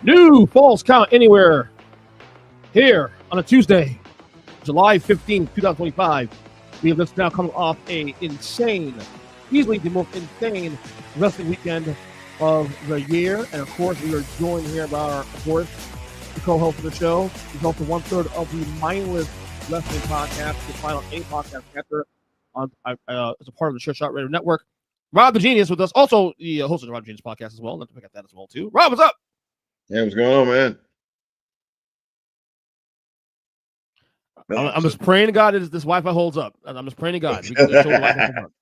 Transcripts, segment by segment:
New Falls Count Anywhere here on a Tuesday, July 15th, 2025. We have just now coming off a insane, easily the most insane wrestling weekend of the year. And of course, we are joined here by our, of course, the co-host of the show. He's also one-third of the Mindless Wrestling Podcast, the final A podcast after as a part of the Shut Shot Radio Network. Rob the Genius with us, also the host of the Rob the Genius podcast as well. Not to forget that as well too. Rob, what's up? Hey, what's going on, man? I'm just praying to God that this Wi-Fi holds up. I'm just praying to God. We can show the Wi-Fi holds up.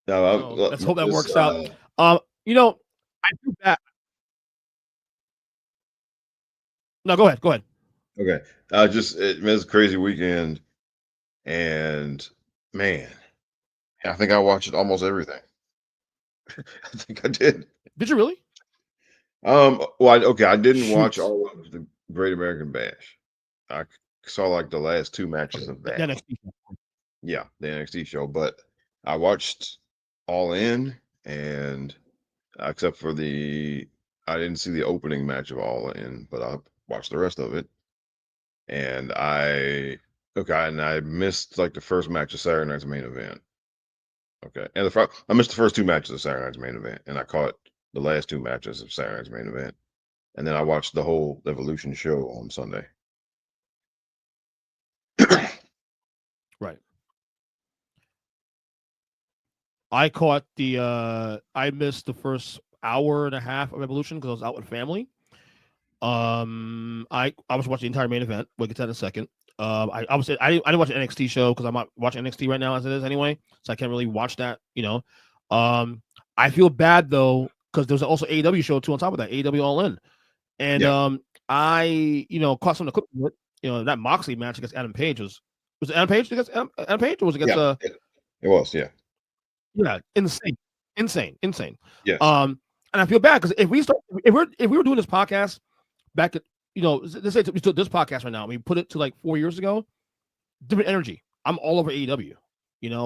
No, so let's hope that works out. I feel bad. No, go ahead. Okay. It was a crazy weekend, and man, I think I watched almost everything. I think I did. Did you really? I didn't watch all of the Great American Bash. I saw like the last two matches of that. Yeah, the NXT show, but I watched All In, and except for I didn't see the opening match of All In, but I watched the rest of it. And I missed like the first match of Saturday Night's Main Event. Okay, and I missed the first two matches of Saturday Night's Main Event, and I caught the last two matches of Saturday Night's Main Event, and then I watched the whole Evolution show on Sunday. Right. I caught I missed the first hour and a half of Evolution because I was out with family. I was watching the entire main event. We'll get to that in a second. I didn't watch an NXT show because I'm not watching NXT right now as it is anyway, so I can't really watch that. I feel bad though because there's also AEW show too on top of that, AEW All In, and I caught some of the clips. That Moxley match against Adam Page was it Adam Page against Adam Page or was it against it was insane. Yes. And I feel bad because if we were doing this podcast back at let's say we took this podcast right now, we put it to like 4 years ago, different energy. I'm all over AEW,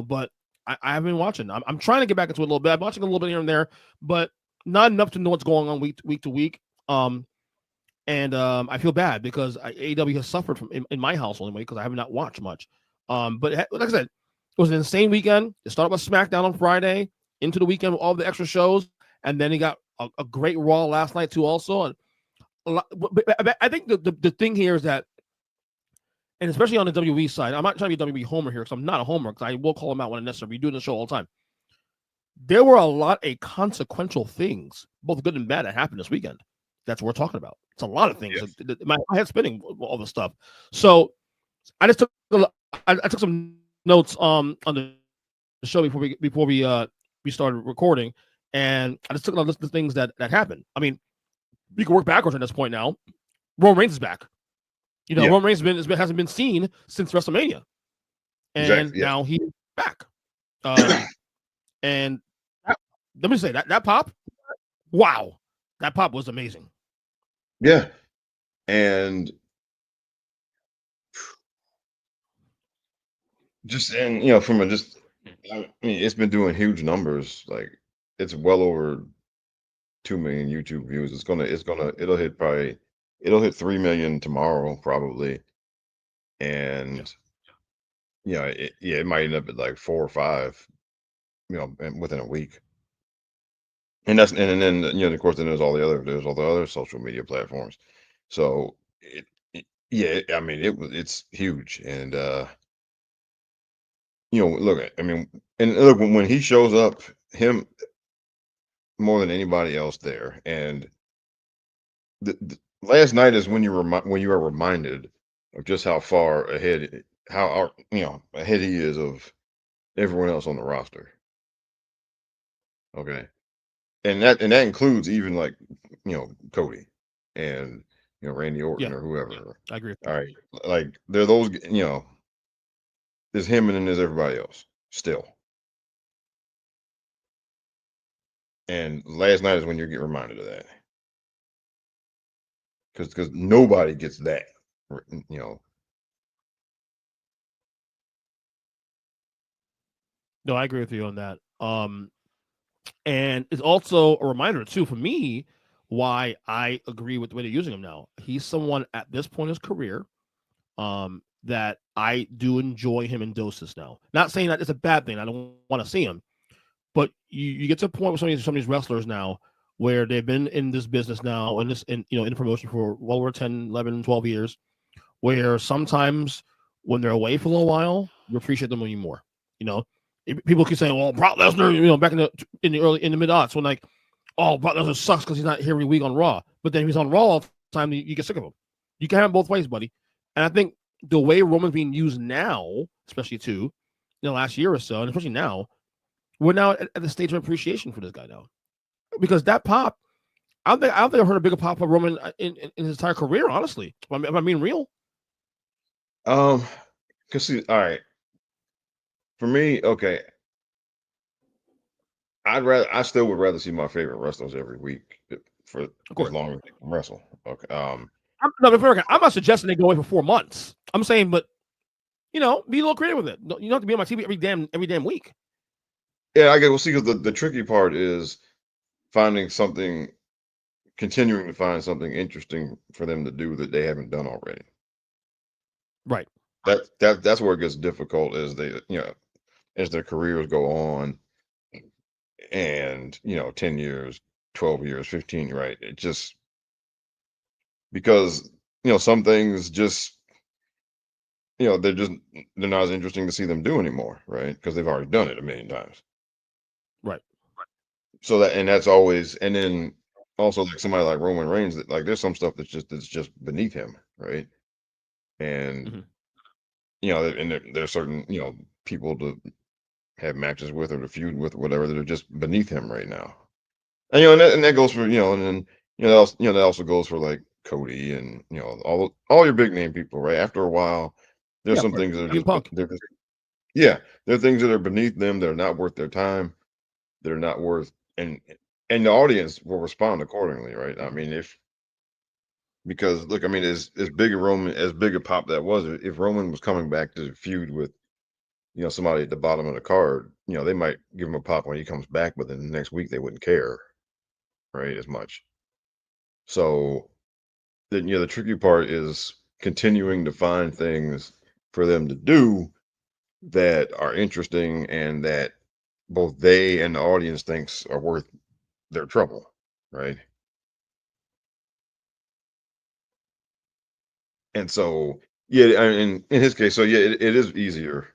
but I haven't been watching. I'm trying to get back into it a little bit. I'm watching a little bit here and there, but not enough to know what's going on week to week. I feel bad because AEW has suffered from in my household anyway because I have not watched much. But like I said, it was an insane weekend. It started with SmackDown on Friday, into the weekend with all the extra shows, and then he got a great Raw last night too also. And I think the thing here is that, and especially on the WWE side, I'm not trying to be a WWE homer here because I'm not a homer because I will call him out when necessary. We do the show all the time. There were a lot of consequential things, both good and bad, that happened this weekend. That's what we're talking about. It's a lot of things. Yes. My head's spinning all this stuff. So I just took some notes on the show before we started recording, and I just took a list of things that happened. I mean, we can work backwards at this point now. Roman Reigns is back. Roman Reigns hasn't been seen since WrestleMania, and now he's back. And let me say that pop, wow, that pop was amazing. Yeah, and it's been doing huge numbers. Like it's well over 2 million YouTube views. It'll hit 3 million tomorrow probably, and it might end up at like 4 or 5, within a week. And then of course there's all the other social media platforms. So it's huge, and look, when he shows up, him more than anybody else there, and the last night is when you are reminded of just how far ahead ahead he is of everyone else on the roster. Okay, and that includes even like Cody and Randy Orton or whoever. I agree. All right, like they're those there's him and then there's everybody else still. And last night is when you get reminded of that, because nobody gets that, No, I agree with you on that. And it's also a reminder too for me why I agree with the way they're using him now. He's someone at this point in his career that I do enjoy him in doses now. Not saying that it's a bad thing. I don't want to see him. But you get to a point with some of these wrestlers now where they've been in this business now and in promotion for well over 10, 11, 12 years, where sometimes when they're away for a little while, you appreciate them even more. People keep saying, "Well, Brock Lesnar," back in the mid aughts when like, "Oh, Brock Lesnar sucks because he's not here every week on Raw," but then he's on Raw all the time, you get sick of him. You can have both ways, buddy. And I think the way Roman's being used now, especially in the last year or so, and especially now, we're now at the stage of appreciation for this guy now, because that pop, I don't think I've heard a bigger pop of Roman in his entire career. Honestly, if I'm being real. Cause see, all right, for me, okay, I still would rather see my favorite wrestlers every week for as long as they can wrestle. Okay, I'm not suggesting they go away for 4 months. I'm saying, but be a little creative with it. You don't have to be on my TV every damn week. Yeah, I get. Well, see, because the tricky part is continuing to find something interesting for them to do that they haven't done already. Right. That's where it gets difficult as as their careers go on, and 10 years, 12 years, 15, right? It just because some things just they're not as interesting to see them do anymore, right? Because they've already done it a million times. Right. So that's always, and then also like somebody like Roman Reigns, that like there's some stuff that's just beneath him, right? And and there's certain people to have matches with or to feud with, whatever, that are just beneath him right now. And and that goes for and then that also goes for like Cody and all your big name people, right? After a while, there's some things that are just Punk. there are things that are beneath them that are not worth their time, that are not worth, and the audience will respond accordingly, right? I mean, because look, I mean, as big a pop that was, if Roman was coming back to feud with somebody at the bottom of the card, they might give him a pop when he comes back, but then the next week they wouldn't care, right, as much. So then the tricky part is continuing to find things for them to do that are interesting and that both they and the audience thinks are worth their trouble, right? And so, yeah, in his case, so yeah, it is easier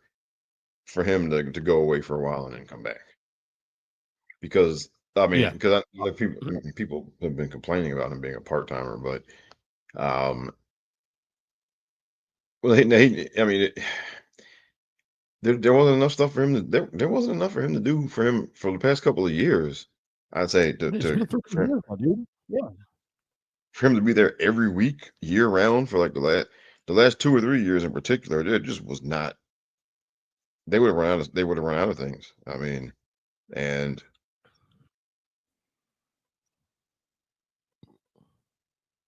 for him to go away for a while and then come back, because I mean, because like people have been complaining about him being a part timer, but well, I mean, there wasn't enough stuff for him to there wasn't enough for him to do for the past couple of years. I'd say Dude. Yeah. for him to be there every week, year round, for like the last 2 or 3 years in particular, it just was not. They would have run out of things. I mean, and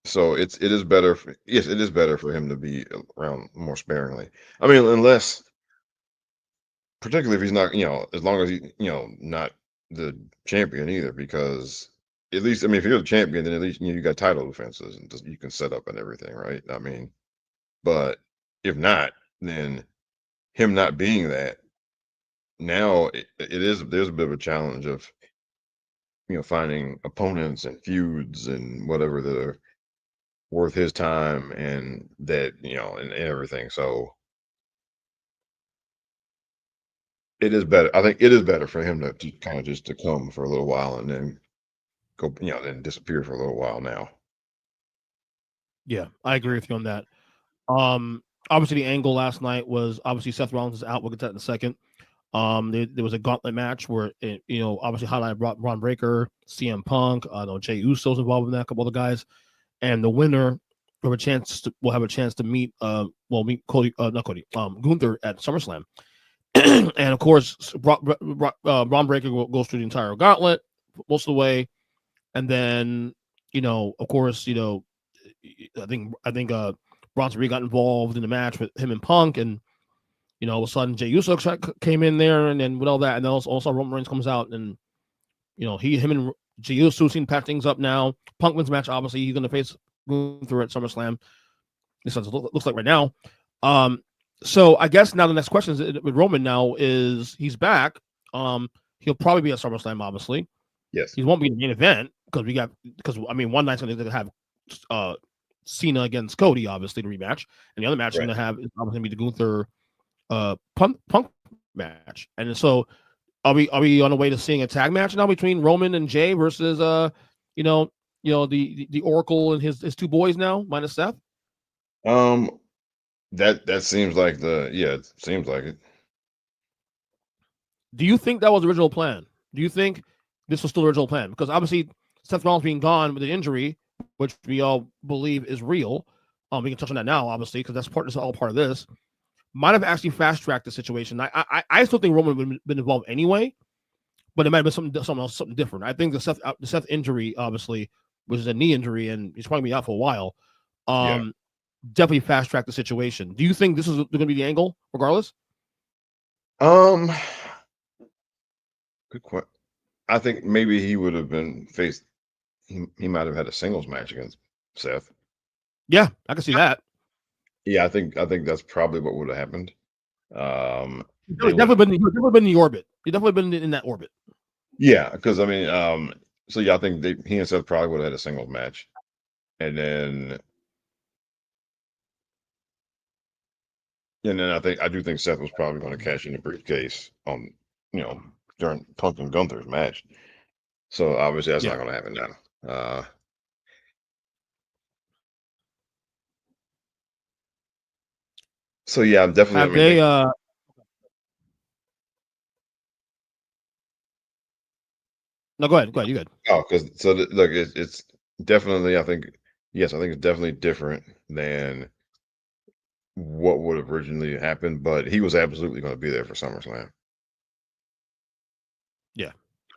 so it is better. Yes, it is better for him to be around more sparingly. I mean, unless particularly if he's not, as long as not the champion either, because at least, I mean, if you're the champion, then at least you got title defenses and you can set up and everything, right? I mean, but if not, then him not being that, now there's a bit of a challenge of finding opponents and feuds and whatever that are worth his time and that and everything. So it is better. I think it is better for him to kind of just to come for a little while and then go, then disappear for a little while now. Yeah, I agree with you on that. Obviously the angle last night was obviously Seth Rollins is out. We'll get to that in a second. There was a gauntlet match where obviously highlighted Braun Breaker, CM Punk, Jey Uso's involved in that, a couple other guys, and the winner will have a chance to meet meet Cody, not Cody, Gunther at SummerSlam. And of course, Braun Breaker goes through the entire gauntlet most of the way, and then of course, I think Bronson Reed got involved in the match with him and Punk, and all of a sudden Jey Uso came in there, and then with all that, and then also Roman Reigns comes out, and him and Zeus seem to patch things up now. Punk wins match. Obviously, he's going to face Gunther at SummerSlam. This looks like right now. So I guess now the next question is with Roman now is he's back. He'll probably be at SummerSlam, obviously. Yes. He won't be in the main event because one night's going to have Cena against Cody, obviously, the rematch, and the other match is going to have is obviously going to be the Gunther Punk match. And so are we on the way to seeing a tag match now between Roman and Jay versus the Oracle and his two boys now minus Seth? That seems like it seems like it. Do you think that was the original plan? Do you think this was still the original plan? Because obviously Seth Rollins being gone with an injury, which we all believe is real. We can touch on that now, obviously, because that's all part of this. Might have actually fast-tracked the situation. I still think Roman would have been involved anyway, but it might have been something different. I think the Seth injury, obviously, which is a knee injury, and he's probably going to be out for a while. Definitely fast-tracked the situation. Do you think this is going to be the angle, regardless? Good question. I think maybe he would have been faced. He might have had a singles match against Seth. Yeah, I can see that. Yeah, I think that's probably what would have happened. He's definitely been in the orbit. He's definitely been in that orbit. Yeah, because I mean, so yeah, I think he and Seth probably would have had a singles match, and then I do think Seth was probably going to cash in the briefcase on during Punk and Gunther's match. So obviously that's not going to happen now. So yeah, I'm definitely. No, go ahead. You good? Oh, because look, it's definitely. I think it's definitely different than what would have originally happened, but he was absolutely going to be there for SummerSlam. Yeah,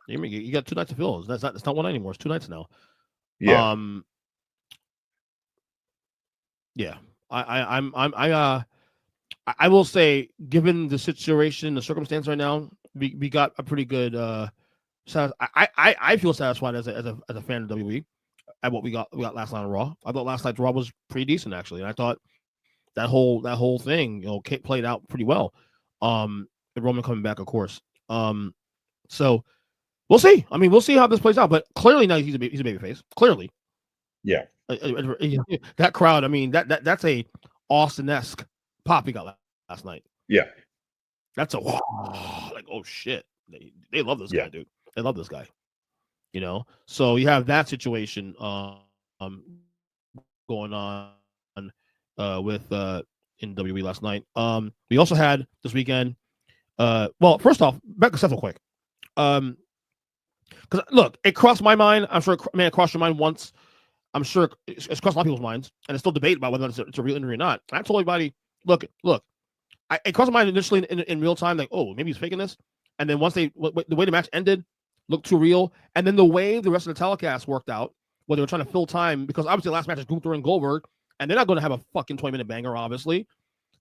you got 2 nights to fill. That's not one night anymore. It's 2 nights now. Yeah. Yeah. I will say, given the situation, the circumstance right now, we got a pretty good. I feel satisfied as a fan of WWE at what we got last night on Raw. I thought last night's Raw was pretty decent actually, and I thought that whole thing played out pretty well. The Roman coming back, of course. So we'll see. I mean, we'll see how this plays out. But clearly now he's a babyface. Clearly, yeah. That crowd. I mean, that's a Austin-esque pop he got last night. Yeah, that's a like, oh shit, they love this guy, dude. They love this guy. So you have that situation going on with in WWE last night. We also had this weekend. Well, first off, back to Seth real quick. Because look, it crossed my mind. I'm sure it crossed your mind once. I'm sure it's crossed a lot of people's minds, and it's still debate about whether it's a real injury or not. And I told everybody, look. It crossed my mind initially in real time, like, oh, maybe he's faking this. And then once the way the match ended looked too real, and then the way the rest of the telecast worked out, where they were trying to fill time, because obviously the last match is Gunther and Goldberg, and they're not going to have a fucking 20-minute banger, obviously.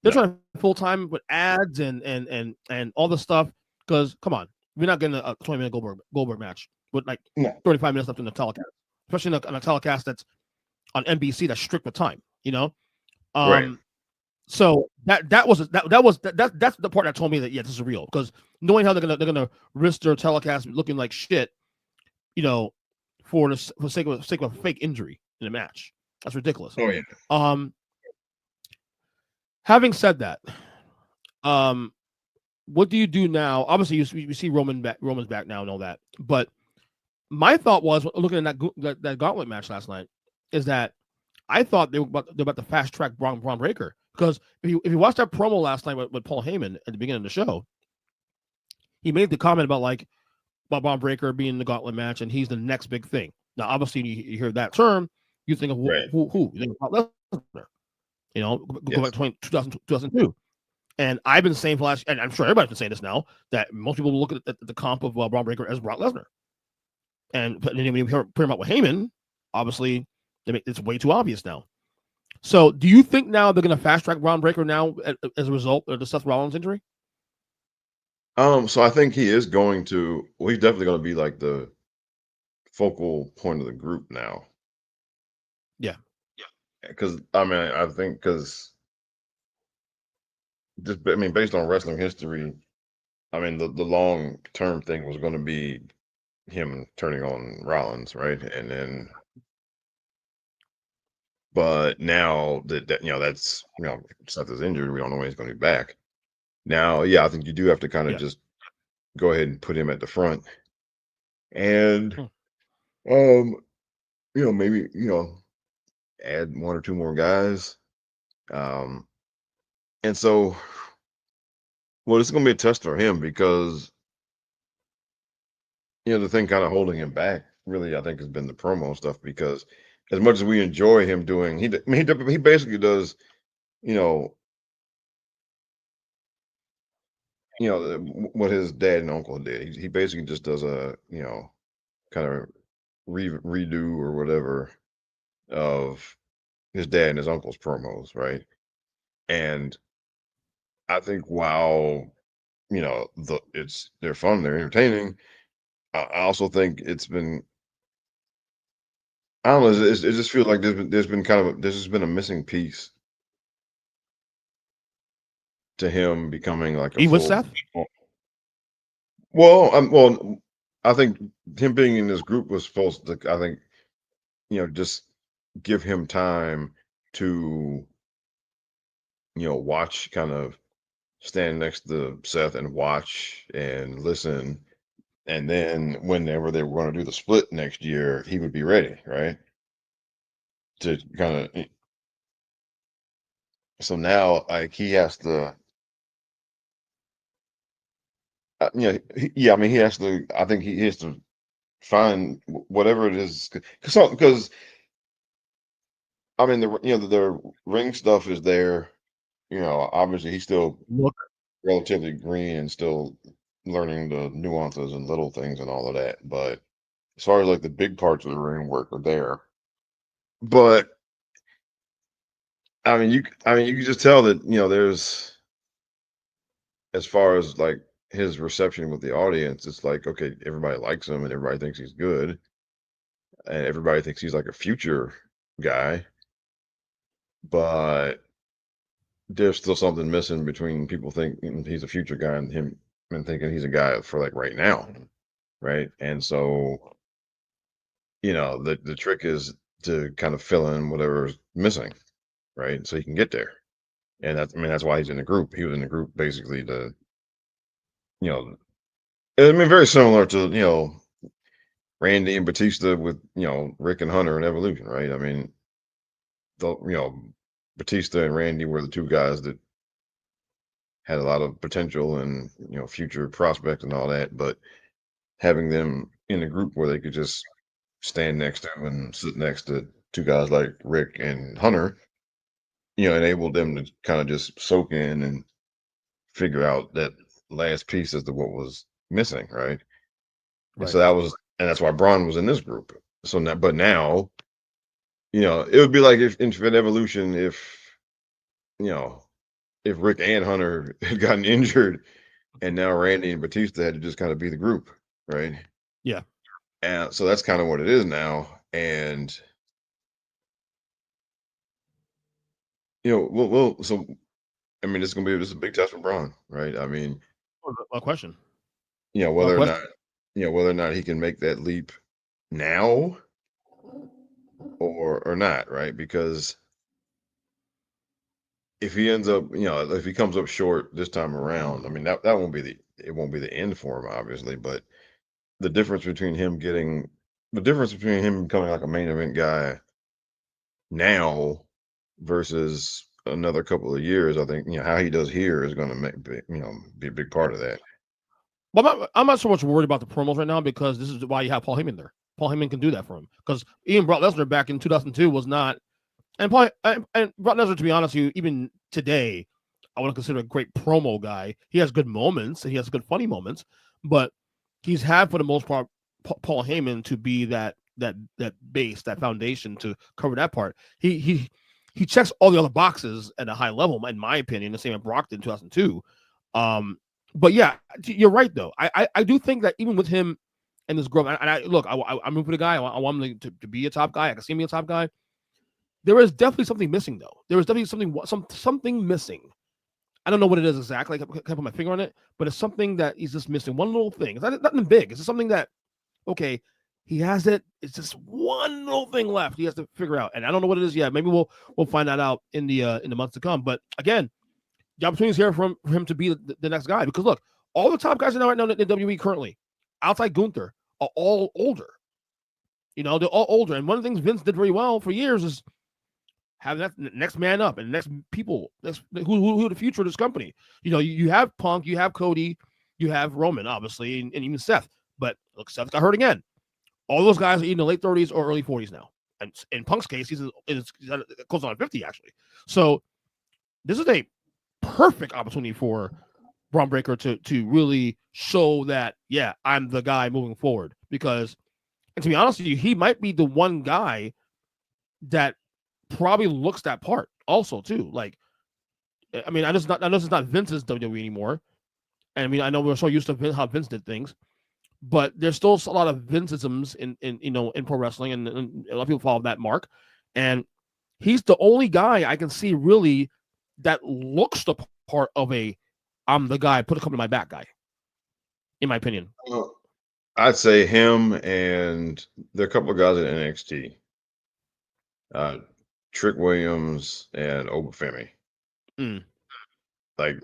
They're trying to fill time with ads and all this stuff, because, come on, we're not getting a 20-minute Goldberg match with like 35 minutes left in the telecast, especially on a telecast that's on NBC that's strict with time, right. So that's the part that told me that this is real, because knowing how they're gonna risk their telecast looking like shit, for the sake of a fake injury in a match, that's ridiculous. Oh yeah. Having said that, what do you do now? Obviously, you see Roman's back now and all that, but my thought was, looking at that gauntlet match last night, is that I thought they were about to fast track Braun Breaker, because if you watch that promo last night with Paul Heyman at the beginning of the show, he made the comment about Braun Breaker being the gauntlet match and he's the next big thing. Now, obviously, you hear that term, you think of who? You think of Brock Lesnar. Go back to 2002. And I've been saying and I'm sure everybody's been saying this now, that most people look at the comp of Braun Breaker as Brock Lesnar. And when you hear him out with Heyman, obviously, it's way too obvious now. So, do you think now they're going to fast track Braun Breaker now as a result of the Seth Rollins injury? So I think he is going to. Well, he's definitely going to be like the focal point of the group now. Yeah. Because I think based on wrestling history, the long term thing was going to be him turning on Rollins, right? And then, but now that that's Seth is injured, we don't know when he's going to be back. Now, yeah, I think you do have to kind of just go ahead and put him at the front, and maybe add one or two more guys, and so, well, it's going to be a test for him because the thing kind of holding him back really, I think, has been the promo stuff. Because as much as we enjoy him doing, he basically does, you know, what his dad and uncle did. He basically just does a kind of redo or whatever of his dad and his uncle's promos, right? And I think while they're fun, they're entertaining. I also think it's been, I don't know. It just feels like there's just been a missing piece to him becoming like a He with full. Seth? Well, I think him being in this group was supposed to, I think, just give him time to, watch, kind of stand next to Seth and watch and listen. And then whenever they were going to do the split next year, he would be ready, right? To kind of, so now, like, he has to, he has to, I think he has to find whatever it is. Because the ring stuff is there. Obviously he's still Look, relatively green and still learning the nuances and little things and all of that. But as far as like the big parts of the ring work are there. But you can just tell that there's, as far as like his reception with the audience, it's like, okay, everybody likes him and everybody thinks he's good and everybody thinks he's like a future guy, but there's still something missing between people thinking he's a future guy and him and thinking he's a guy for like right now, right? And so, the trick is to kind of fill in whatever's missing, right? So he can get there. And that's why he's in the group. He was in the group basically to, you know, very similar to, Randy and Batista with, Rick and Hunter and Evolution, right? Batista and Randy were the two guys that had a lot of potential and, future prospects and all that, but having them in a group where they could just stand next to him and sit next to two guys like Rick and Hunter, enabled them to kind of just soak in and figure out that last piece as to what was missing, right? And so that's why Braun was in this group. So now, but now, it would be like if in Fit Evolution, you know, if Rick and Hunter had gotten injured and now Randy and Batista had to just kind of be the group, right? yeah. And so that's kind of what it is now. And, so, this is going to be a big test for Braun, right? A question. Whether or not he can make that leap now or not, right? Because if he ends up, if he comes up short this time around, that won't be it won't be the end for him, obviously, but the difference between him becoming like a main event guy now versus another couple of years, I think, how he does here is going to be a big part of that. Well, I'm not so much worried about the promos right now because this is why you have Paul Heyman there. Paul Heyman can do that for him because even Brock Lesnar back in 2002 was not, and Brock Lesnar, to be honest with you, even today, I want to consider a great promo guy. He has good moments and he has good funny moments, but he's had for the most part Paul Heyman to be that base, that foundation to cover that part. He checks all the other boxes at a high level, in my opinion, the same as Brock did in 2002. But yeah, you're right though. I do think that even with him and this growth. And look, I'm rooting for the guy. I want him to be a top guy. I can see him be a top guy. There is definitely something missing, though. There is definitely something missing. I don't know what it is exactly. I can't put my finger on it, but it's something that he's just missing. One little thing. It's nothing big. It's just something that, okay, he has it. It's just one little thing left. He has to figure out, and I don't know what it is yet. Maybe we'll find that out in the months to come. But again, the opportunity is here for him to be the next guy, because look, all the top guys are now right now in the WWE currently, outside Gunther, are all older. They're all older, and one of the things Vince did very well for years is have that next man up and next people. Who the future of this company. You have Punk, you have Cody, you have Roman, obviously, and even Seth. But look, Seth got hurt again. All those guys are either in the late 30s or early 40s now. And in Punk's case, he's close on 50, actually. So this is a perfect opportunity for Braun Breaker to really show that, yeah, I'm the guy moving forward. Because, and to be honest with you, he might be the one guy that probably looks that part also, too. Like, I mean, I know it's not Vince's WWE anymore. And I mean, I know we're so used to how Vince did things. But there's still a lot of Vinceisms in pro wrestling, and a lot of people follow that mark. And he's the only guy I can see really that looks the part of I'm the guy, put a company on my back guy, in my opinion. I'd say him, and there are a couple of guys at NXT. Trick Williams and Obafemi. Like,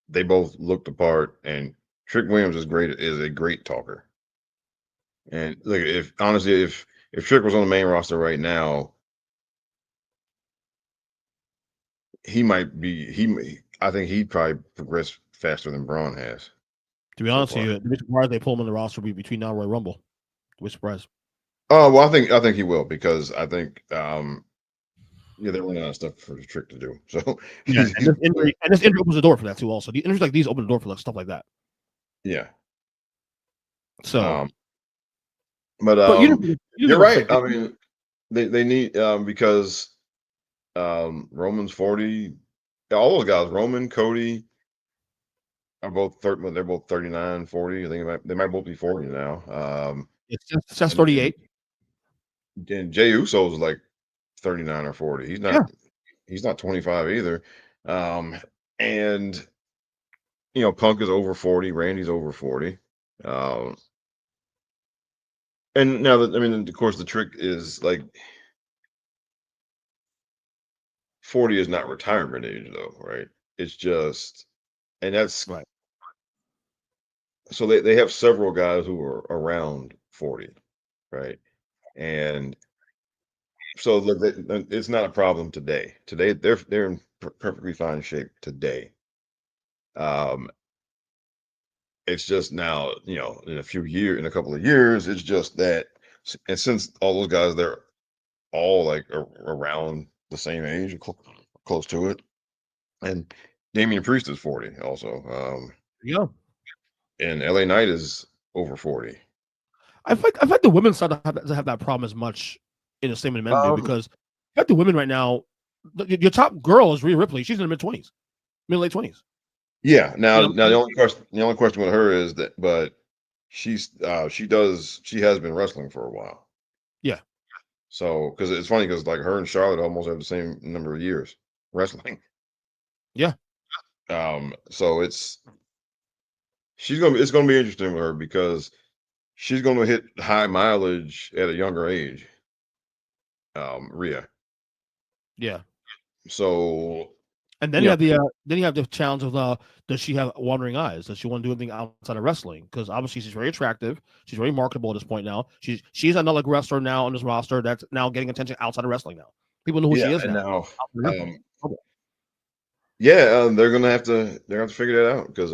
they both look the part, and Trick Williams is a great talker. And look, if Trick was on the main roster right now, I think he'd probably progress faster than Braun has. To be honest with you, I'd be surprised they pull him on the roster between now and Royal Rumble. I'd be surprised. Oh, well, I think he will, because I think they're running out of stuff for the Trick to do. So yeah, and this injury opens the door for that too. Also, the injuries like these open the door for stuff like that. Yeah. So, but you're right. I mean, they need because Roman's 40. All those guys, Roman, Cody, are both 30. They're both 39, 40. I think they might both be 40 now. It's just 38. And Jey Uso's like 39 or 40. He's not 25 either. And Punk is over 40. Randy's over 40. And now that, I mean, of course, the Trick is like 40 is not retirement age, though, right? It's just, and that's right. So they have several guys who are around 40, right? And so look, it's not a problem today. Today they're in perfectly fine shape today. It's just now, in a couple of years, it's just that, and since all those guys, they're all like around the same age, close to it. And Damian Priest is 40 also. Yeah. And LA Knight is over 40. I feel like the women start to have that problem as much in the same as men do, because I feel like the women right now, your top girl is Rhea Ripley. She's in the mid-20s, late 20s. Yeah. Now the only question with her is that, but she has been wrestling for a while. Yeah. So, because it's funny, because like her and Charlotte almost have the same number of years wrestling. Yeah. So it's gonna be interesting with her, because she's gonna hit high mileage at a younger age. Rhea. Yeah. So. And then you have the challenge of does she have wandering eyes? Does she want to do anything outside of wrestling? Because obviously she's very attractive. She's very marketable at this point now. She's another wrestler now on this roster that's now getting attention outside of wrestling now. People know who she is now. They're gonna have to figure that out, because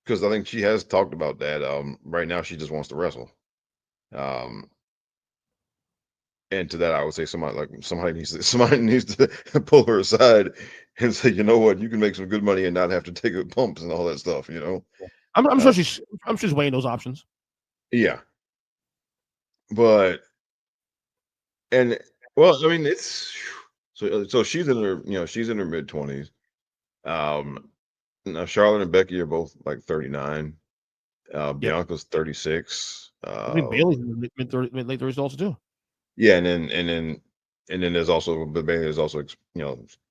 because I think she has talked about that. Right now she just wants to wrestle. And to that, I would say somebody needs to pull her aside and say, you know what, you can make some good money and not have to take pumps and all that stuff. I'm sure she's weighing those options. Yeah, but I mean, it's so she's in her mid-20s. Now Charlotte and Becky are both like 39. Bianca's 36. I mean, Bailey's in the late 30s also too. Yeah, and then there's also, but Bailey is also,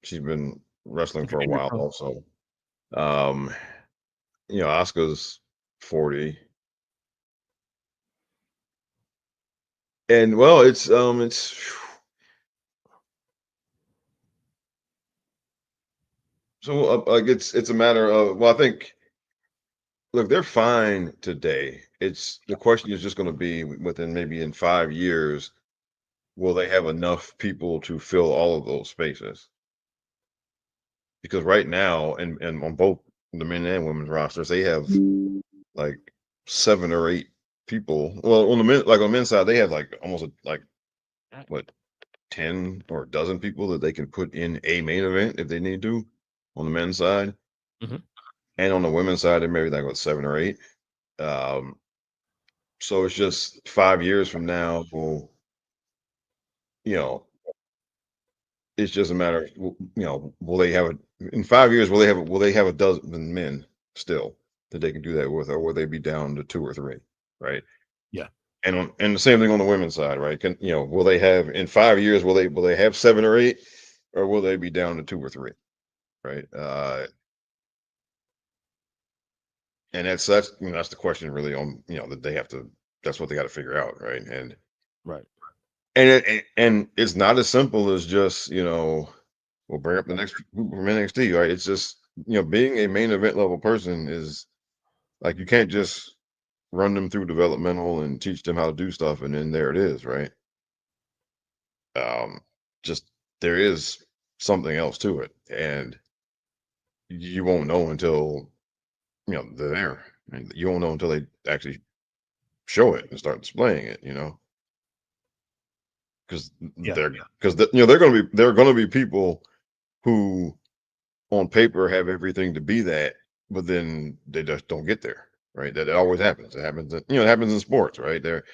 she's been wrestling for a while also. Asuka's 40. And well, it's so like it's a matter of, well, I think, look, they're fine today. It's the question is just going to be within maybe in 5 years, will they have enough people to fill all of those spaces? Because right now, and on both the men and women's rosters, they have like 7 or 8 people. Well, on the men, like on the men's side, they have like almost like what 10 or a dozen people that they can put in a main event if they need to on the men's side. And on the women's side, there maybe like what 7 or 8. So it's just 5 years from now, well, you know, it's just a matter of, will they have in 5 years, will they have a dozen men still that they can do that with, or will they be down to 2 or 3, right? Yeah. And the same thing on the women's side, right? Will they have in 5 years, will they have 7 or 8, or will they be down to 2 or 3, right? And that's that's the question really on, that they have to, that's what they got to figure out, right? And right. And it's not as simple as just, we'll bring up the next from NXT, right? It's just, being a main event level person is like, you can't just run them through developmental and teach them how to do stuff and then there it is, right? Just there is something else to it, and you won't know until they're there. And you won't know until they actually show it and start displaying it, because they're going to be people who on paper have everything to be that, but then they just don't get there, right? That always happens. It happens, it happens in sports, right? There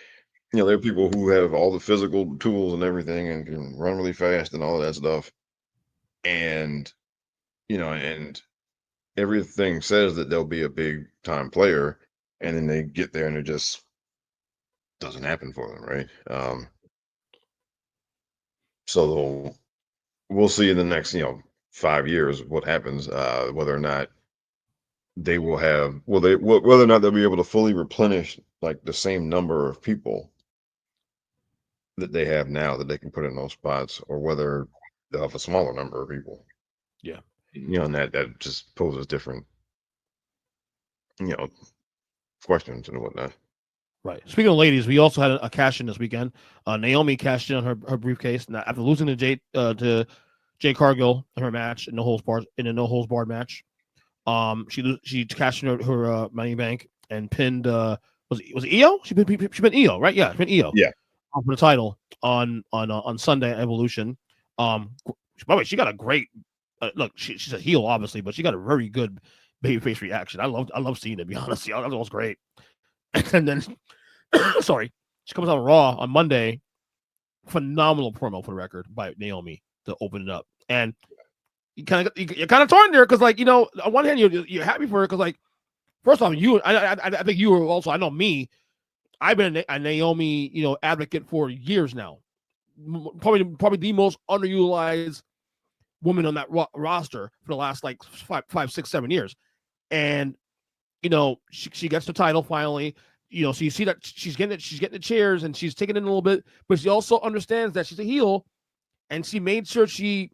are people who have all the physical tools and everything and can run really fast and all of that stuff, and and everything says that they'll be a big time player, and then they get there and it just doesn't happen for them, right? So we'll see in the next 5 years what happens, whether or not they will have, whether or not they'll be able to fully replenish like the same number of people that they have now that they can put in those spots, or whether they'll have a smaller number of people. Yeah. And that just poses different, questions and whatnot. Right. Speaking of ladies, we also had a cash in this weekend. Naomi cashed in on her briefcase after losing to Jay Cargill in her match in the no holds barred match. She cashed in her money bank and pinned was it Io? She been Io, right? Yeah, she been Io. Yeah. For the title on Sunday at Evolution. By the way, she got a great look. She's a heel, obviously, but she got a very good babyface reaction. I love seeing it. To be honest, that was great. And then, sorry, she comes on Raw on Monday. Phenomenal promo for the record by Naomi to open it up, and you're kind of torn there because, like, on one hand you're happy for her because, like, first off, I think you were also, I know me, I've been a Naomi advocate for years now. Probably the most underutilized woman on that roster for the last like 5, 6, 7 years, and she gets the title finally. So you see that she's getting the chairs and she's taking it in a little bit, but she also understands that she's a heel, and she made sure she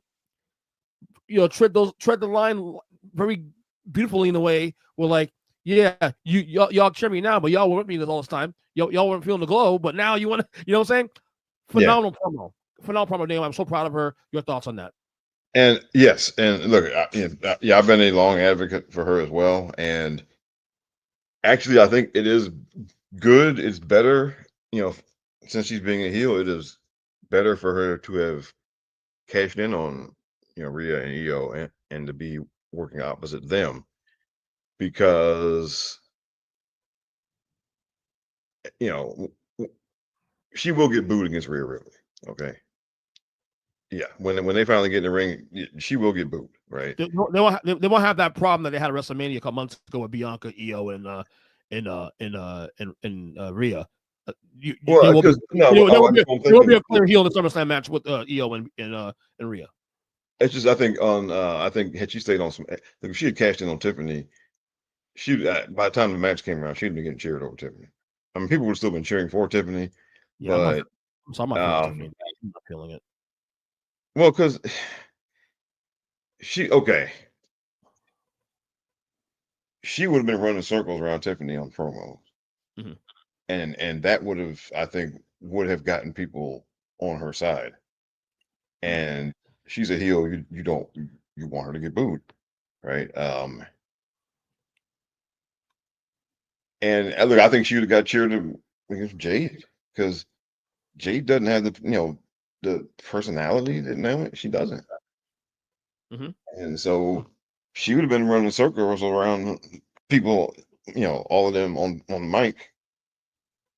tread the line very beautifully in a way where, like, yeah, y'all cheer me now, but y'all were with me all this time. Y'all weren't feeling the glow, but now you want to, what I'm saying? Phenomenal promo, Naomi. I'm so proud of her. Your thoughts on that? And yes, and look, I've been a long advocate for her as well, and actually, I think it is good. It's better, since she's being a heel, it is better for her to have cashed in on, Rhea and Io, and to be working opposite them, because, she will get booed against Rhea Ripley. Okay. Yeah. When they finally get in the ring, she will get booed, right? They won't have that problem that they had at WrestleMania a couple months ago with Bianca, Io, in Rhea. Well, because there will be a clear heel in the SummerSlam match with Io and Rhea. It's just I think had she stayed on some, if she had cashed in on Tiffany, she by the time the match came around, she'd been getting cheered over Tiffany. I mean, people would still been cheering for Tiffany, yeah, but I'm not feeling Tiffany. I'm not feeling it. Well, because she would have been running circles around Tiffany on promos, and that would have, I think, would have gotten people on her side. And she's a heel. You want her to get booed, right? And look, I think she would have got cheered against Jade because Jade doesn't have the personality that Naomi, she doesn't. And so she would have been running circles around people, all of them on the mic,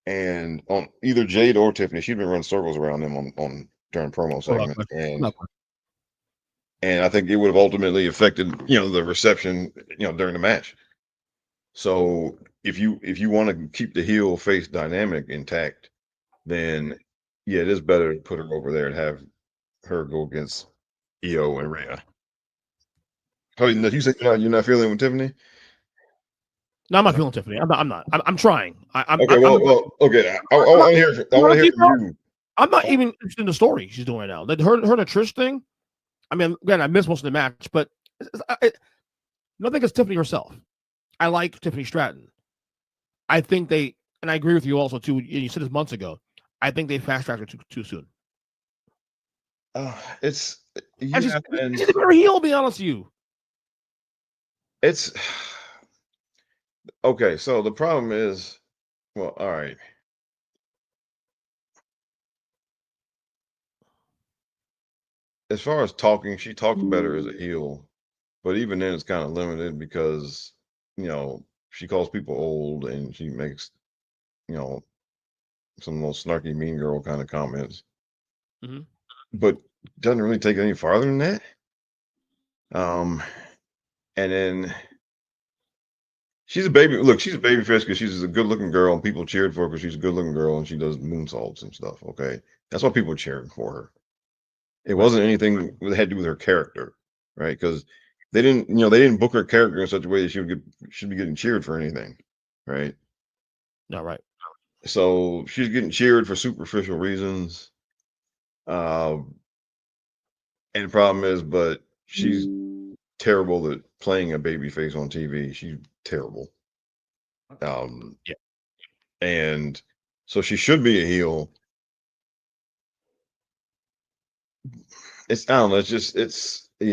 and on either Jade or Tiffany. She'd been running circles around them on during promo segment, and I think it would have ultimately affected the reception during the match. So if you want to keep the heel face dynamic intact, then yeah, it is better to put her over there and have her go against Io and Rhea. Oh, you said you're not feeling with Tiffany? No, I'm not feeling Tiffany. I'm not. I'm trying. Okay. Okay. I want to hear from you. I'm not even interested in the story she's doing right now. Her and Trish thing. I mean, again, I missed most of the match, but nothing against Tiffany herself. I like Tiffany Stratton. I think and I agree with you also too. You said this months ago. I think they fast tracked her too soon. She's a very heel. Be honest with you. It's okay. So the problem is, well, all right. As far as talking, she talks better as a heel, but even then, it's kind of limited because she calls people old and she makes some little snarky mean girl kind of comments, but doesn't really take it any farther than that. And then she's a baby. Look, she's a baby face because she's a good-looking girl, and people cheered for her because she's a good-looking girl and she does moonsaults and stuff. Okay, that's why people cheering for her. It wasn't anything that had to do with her character, right? Because they didn't book her character in such a way that should be getting cheered for anything, right? No, right. So she's getting cheered for superficial reasons. And the problem is, but she's terrible at playing a baby face on TV. She's terrible. Yeah. And so she should be a heel. I don't know.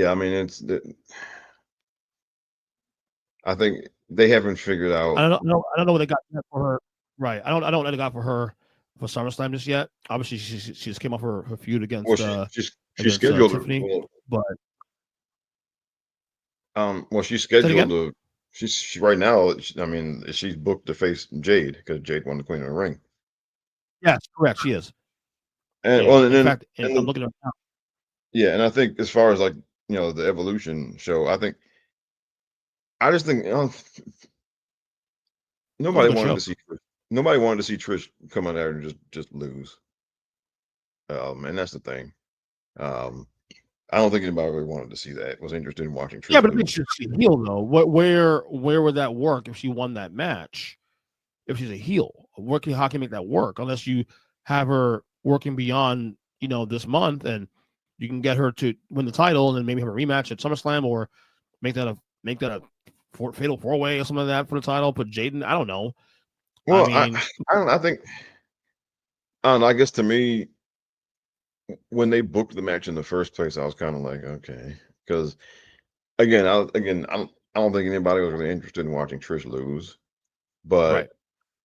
I mean, I think they haven't figured out. I don't know what they got for her. Right. I don't know what they got for her for SummerSlam just yet. Obviously, she just came off her feud against she's scheduled Tiffany, but she's scheduled she's right now. I mean, she's booked to face Jade because Jade won the Queen of the Ring. Yes, correct. She is. And in fact, I'm looking at her now. Yeah, and I think as far as the Evolution show, I just think nobody wanted to see Trish come out there and just lose. And that's the thing. I don't think anybody really wanted to see that. Was interested in watching Trish. Yeah, but she's a heel though. Where would that work if she won that match? If she's a heel, how can you make that work unless you have her working beyond this month and you can get her to win the title and then maybe have a rematch at SummerSlam or make that a fatal 4-way or something like that for the title. Put Jaden. I don't know. Well, I don't know. I don't know. I guess to me, when they booked the match in the first place, I was kind of like, okay, because again, I don't think anybody was really interested in watching Trish lose, but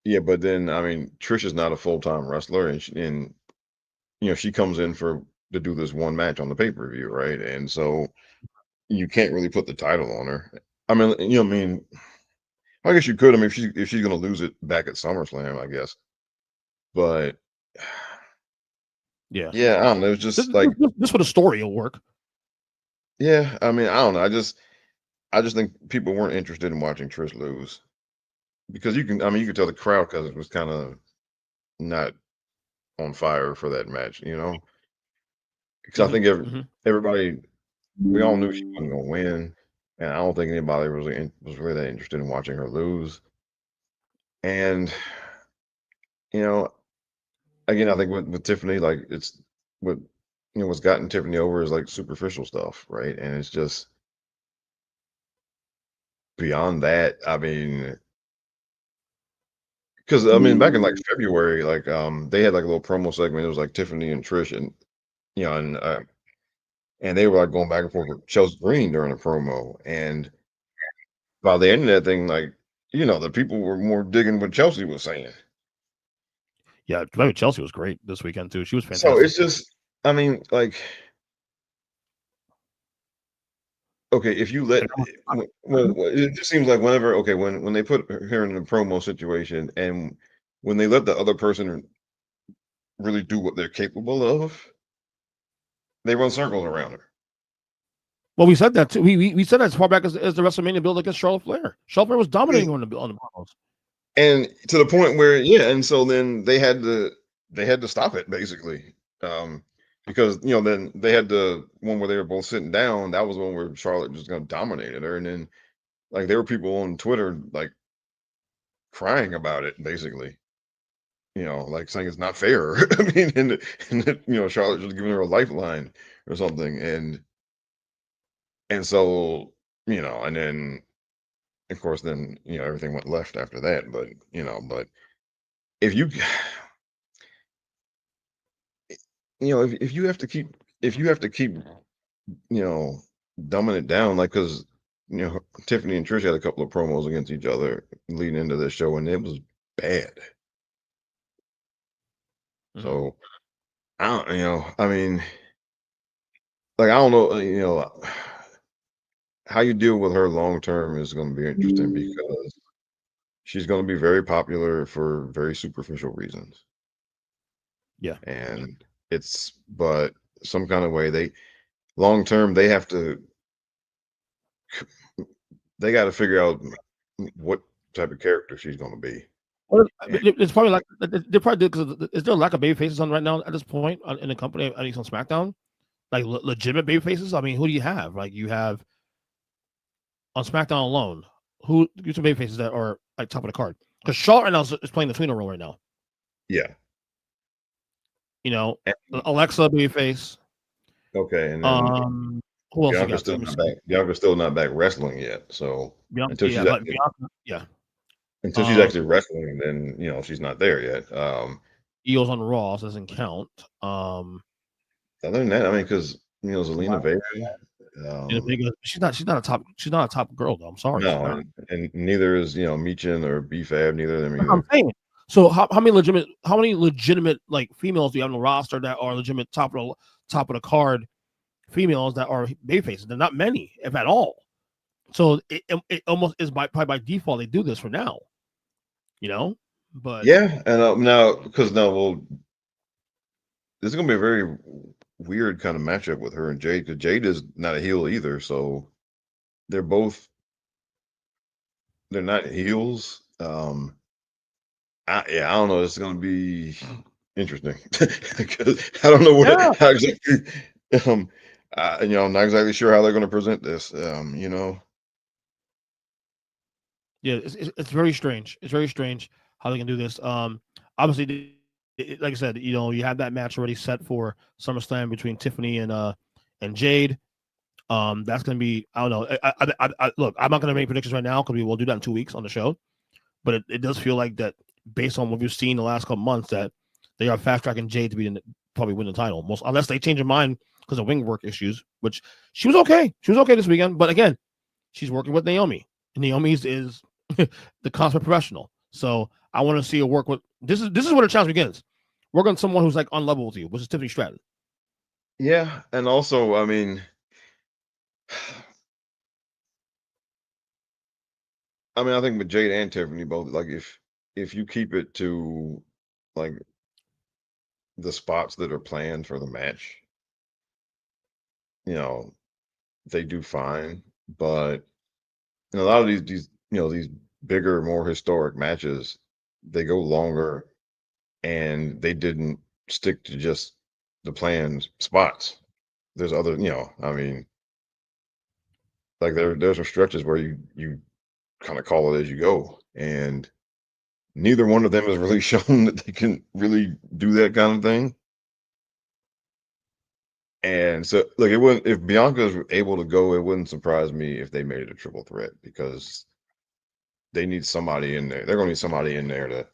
yeah, but then I mean, Trish is not a full-time wrestler, and she comes in to do this one match on the pay-per-view, right? And so you can't really put the title on her. I mean, I guess you could. I mean, if she's gonna lose it back at SummerSlam, I guess, but. Yeah, I don't know. It's just this for the story will work. Yeah, I mean, I don't know. I just think people weren't interested in watching Trish lose because you can tell the crowd because it was kind of not on fire for that match, because I think everybody, we all knew she wasn't gonna win, and I don't think anybody was really that interested in watching her lose. And again, I think with Tiffany, like it's what what's gotten Tiffany over is like superficial stuff, right? And it's just beyond that. I mean, because back in like February, like they had like a little promo segment. It was like Tiffany and Trish, and and they were like going back and forth with Chelsea Green during a promo. And by the end of that thing, like the people were more digging what Chelsea was saying. Yeah, Chelsea was great this weekend too. She was fantastic. So it's just, like, okay, if you let, well, it just seems like whenever, okay, when they put her in a promo situation, and when they let the other person really do what they're capable of, they run circles around her. Well, we said that too. We said that as far back as the WrestleMania build against Charlotte Flair. Charlotte Flair was dominating on the promos, and to the point where, and so then they had to stop it basically, because then they had the one where they were both sitting down. That was one where Charlotte just dominated her, and then like there were people on Twitter like crying about it, basically. Like saying it's not fair. I mean, and Charlotte just giving her a lifeline or something, and so and then of course then everything went left after that. But if you if you have to keep dumbing it down, like because Tiffany and Trish had a couple of promos against each other leading into this show, and it was bad. So I don't, I mean, like I don't know, how you deal with her long term is going to be interesting because she's going to be very popular for very superficial reasons. Yeah, and but some kind of way long term they have to got to figure out what type of character she's going to be. Well, it's probably like they probably do because is there a lack of baby faces on right now at this point in the company? At least on SmackDown, like legitimate baby faces. I mean, who do you have? Like you have on SmackDown alone, who some baby faces that are like top of the card? Because Charlotte right now is playing the tweener role right now. Yeah, Alexa babyface. Okay, and then who else Bianca's still not back. Bianca's still not back wrestling yet. So until she's actually, until she's actually wrestling, then she's not there yet. Eels on Raw doesn't count. Other than that, I mean, because Zelina Vega, she's not a top girl though. I'm sorry. No, and neither is Michin or B-Fab. Neither of them either. I'm saying. So how many legitimate like females do you have on the roster that are legitimate top of the card females that are babyfaces? They're not many, if at all. So it almost is probably by default they do this for now. But yeah, and now well, this is gonna be a very weird kind of matchup with her and Jade because Jade is not a heel either. So they're not heels. I don't know. It's gonna be interesting because I don't know how exactly. I'm not exactly sure how they're going to present this. Yeah, it's very strange. It's very strange how they can do this. Obviously, like I said, you have that match already set for SummerSlam between Tiffany and Jade. That's going to be, I don't know. I look, I'm not going to make predictions right now because we will do that in 2 weeks on the show. But it does feel like that based on what we've seen the last couple months that they are fast tracking Jade to probably win the title, unless they change their mind because of wing work issues. Which she was okay. She was okay this weekend, but again, she's working with Naomi. And Naomi is the consummate professional. So I want to see her work with. This is where the challenge begins. Work on someone who's like on level with you, which is Tiffany Stratton. Yeah, and also, I mean, I think with Jade and Tiffany both, like if you keep it to like the spots that are planned for the match, they do fine. But in a lot of these bigger, more historic matches, they go longer, and they didn't stick to just the planned spots. There's other, I mean, like there's some stretches where you kind of call it as you go, and neither one of them has really shown that they can really do that kind of thing. And so, like, it wouldn't if Bianca's able to go, it wouldn't surprise me if they made it a triple threat because they need somebody in there. They're gonna need somebody in there to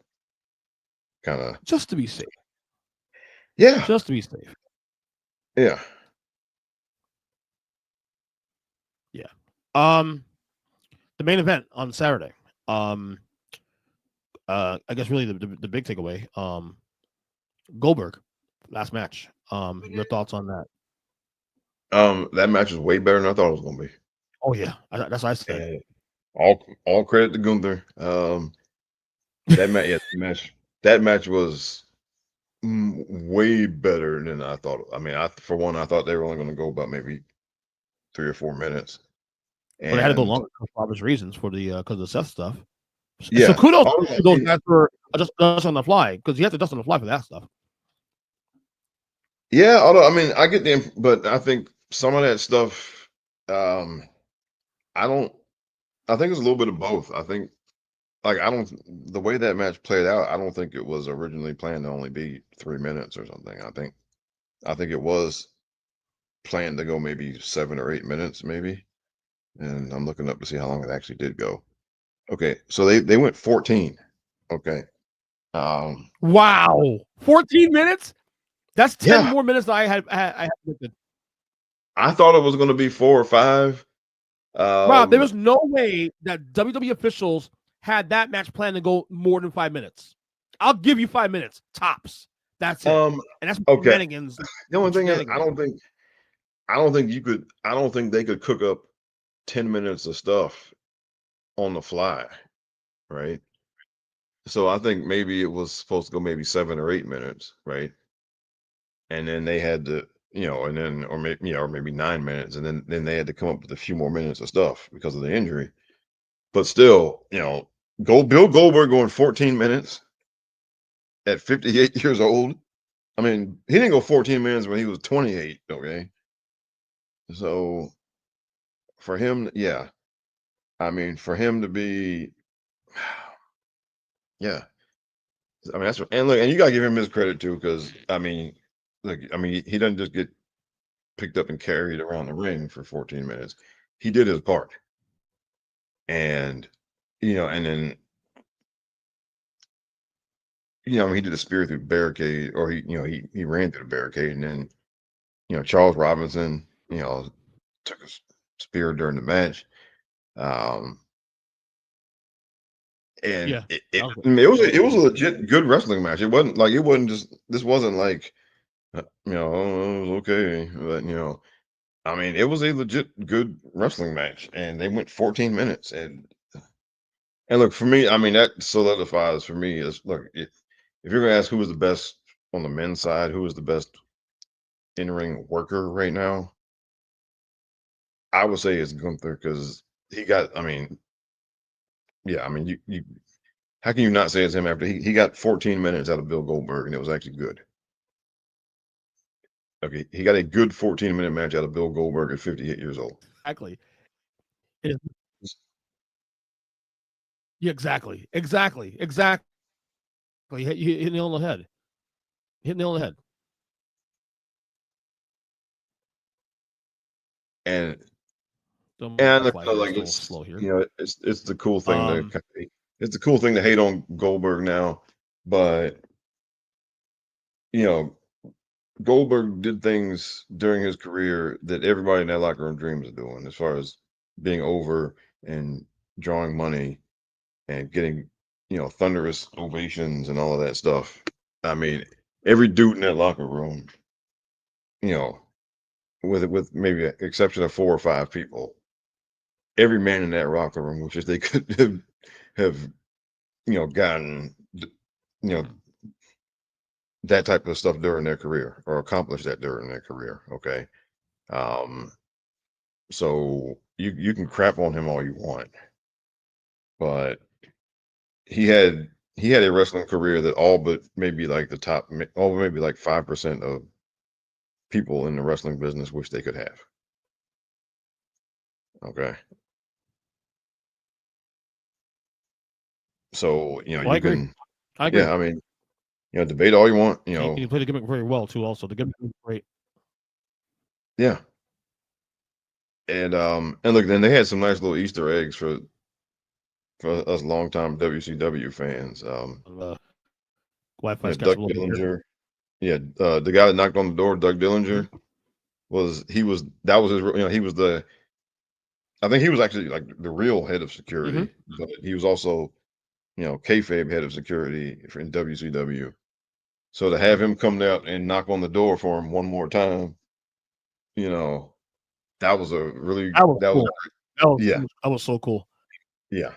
kind of just to be safe. Yeah, just to be safe. Yeah. Yeah. The main event on Saturday. I guess really the big takeaway. Goldberg, last match. Your thoughts on that? That match is way better than I thought it was gonna be. Oh yeah, that's what I said. And all credit to Gunther. That match was way better than I thought. I mean, I thought they were only going to go about maybe 3 or 4 minutes. But they had to go longer for obvious reasons for the because of the Seth stuff. Yeah. So kudos to those guys for just on the fly because you have to dust on the fly for that stuff. Yeah, although I mean, I get them, but I think some of that stuff, I think it's a little bit of both. I think, like, the way that match played out, I don't think it was originally planned to only be 3 minutes or something. I think it was planned to go maybe 7 or 8 minutes, maybe. And I'm looking up to see how long it actually did go. Okay, so they went 14. Okay. Wow, 14 minutes. That's 10 Yeah. more minutes than I had predicted. I thought it was going to be 4 or 5. Rob, there was no way that WWE officials had that match planned to go more than 5 minutes. I'll give you 5 minutes tops. That's it. And that's okay. shenanigans. The only thing is, I don't think they could cook up 10 minutes of stuff on the fly, right? So I think maybe it was supposed to go maybe 7 or 8 minutes, right? And then they had to, and then or maybe 9 minutes, and then they had to come up with a few more minutes of stuff because of the injury. But still, Bill Goldberg going 14 minutes at 58 years old. I mean, he didn't go 14 minutes when he was 28, okay? So for him, yeah. I mean, for him to be yeah. I mean, that's and look, and you gotta give him his credit too, because I mean, look, I mean, he doesn't just get picked up and carried around the ring for 14 minutes. He did his part. And and then I mean, he did a spear through the barricade, or he ran through the barricade, and then Charles Robinson, took a spear during the match. And Yeah, I mean, it was a legit good wrestling match. It wasn't just this wasn't like it was okay, but I mean, it was a legit good wrestling match, and they went 14 minutes. And look, for me, I mean, that solidifies for me is look, if you're gonna ask who was the best on the men's side, who is the best in-ring worker right now, I would say it's Gunther because he got. I mean, yeah, I mean, you how can you not say it's him after he got 14 minutes out of Bill Goldberg and it was actually good. Okay, he got a good 14-minute match out of Bill Goldberg at 58 years old. exactly. Yeah, exactly. Exactly. You hit the nail on the head. Hit the nail on the head. And like it's slow here. It's the cool thing it's the cool thing to hate on Goldberg now, but Goldberg did things during his career that everybody in that locker room dreams of doing, as far as being over and drawing money and getting thunderous ovations and all of that stuff. I mean, every dude in that locker room, you know, with maybe an exception of 4 or 5 people, every man in that locker room wishes they could have gotten that type of stuff during their career or accomplished that during their career. Okay. So you can crap on him all you want, but he had a wrestling career that all but maybe like the top, all maybe like 5% of people in the wrestling business wish they could have. Okay. So, you know, I agree. I agree. Yeah, I mean, you know, debate all you want, you know. And he played the gimmick very well too. Also, the gimmick was great. Yeah. And look, then they had some nice little Easter eggs for us longtime WCW fans. Wi-Fi Doug Dillinger. Yeah, the guy that knocked on the door, Doug Dillinger, that was his, you know, he was I think he was actually like the real head of security, but he was also, you know, kayfabe head of security in WCW. So to have him come out and knock on the door for him one more time, you know, that was a really that was cool. Yeah. That was so cool. Yeah.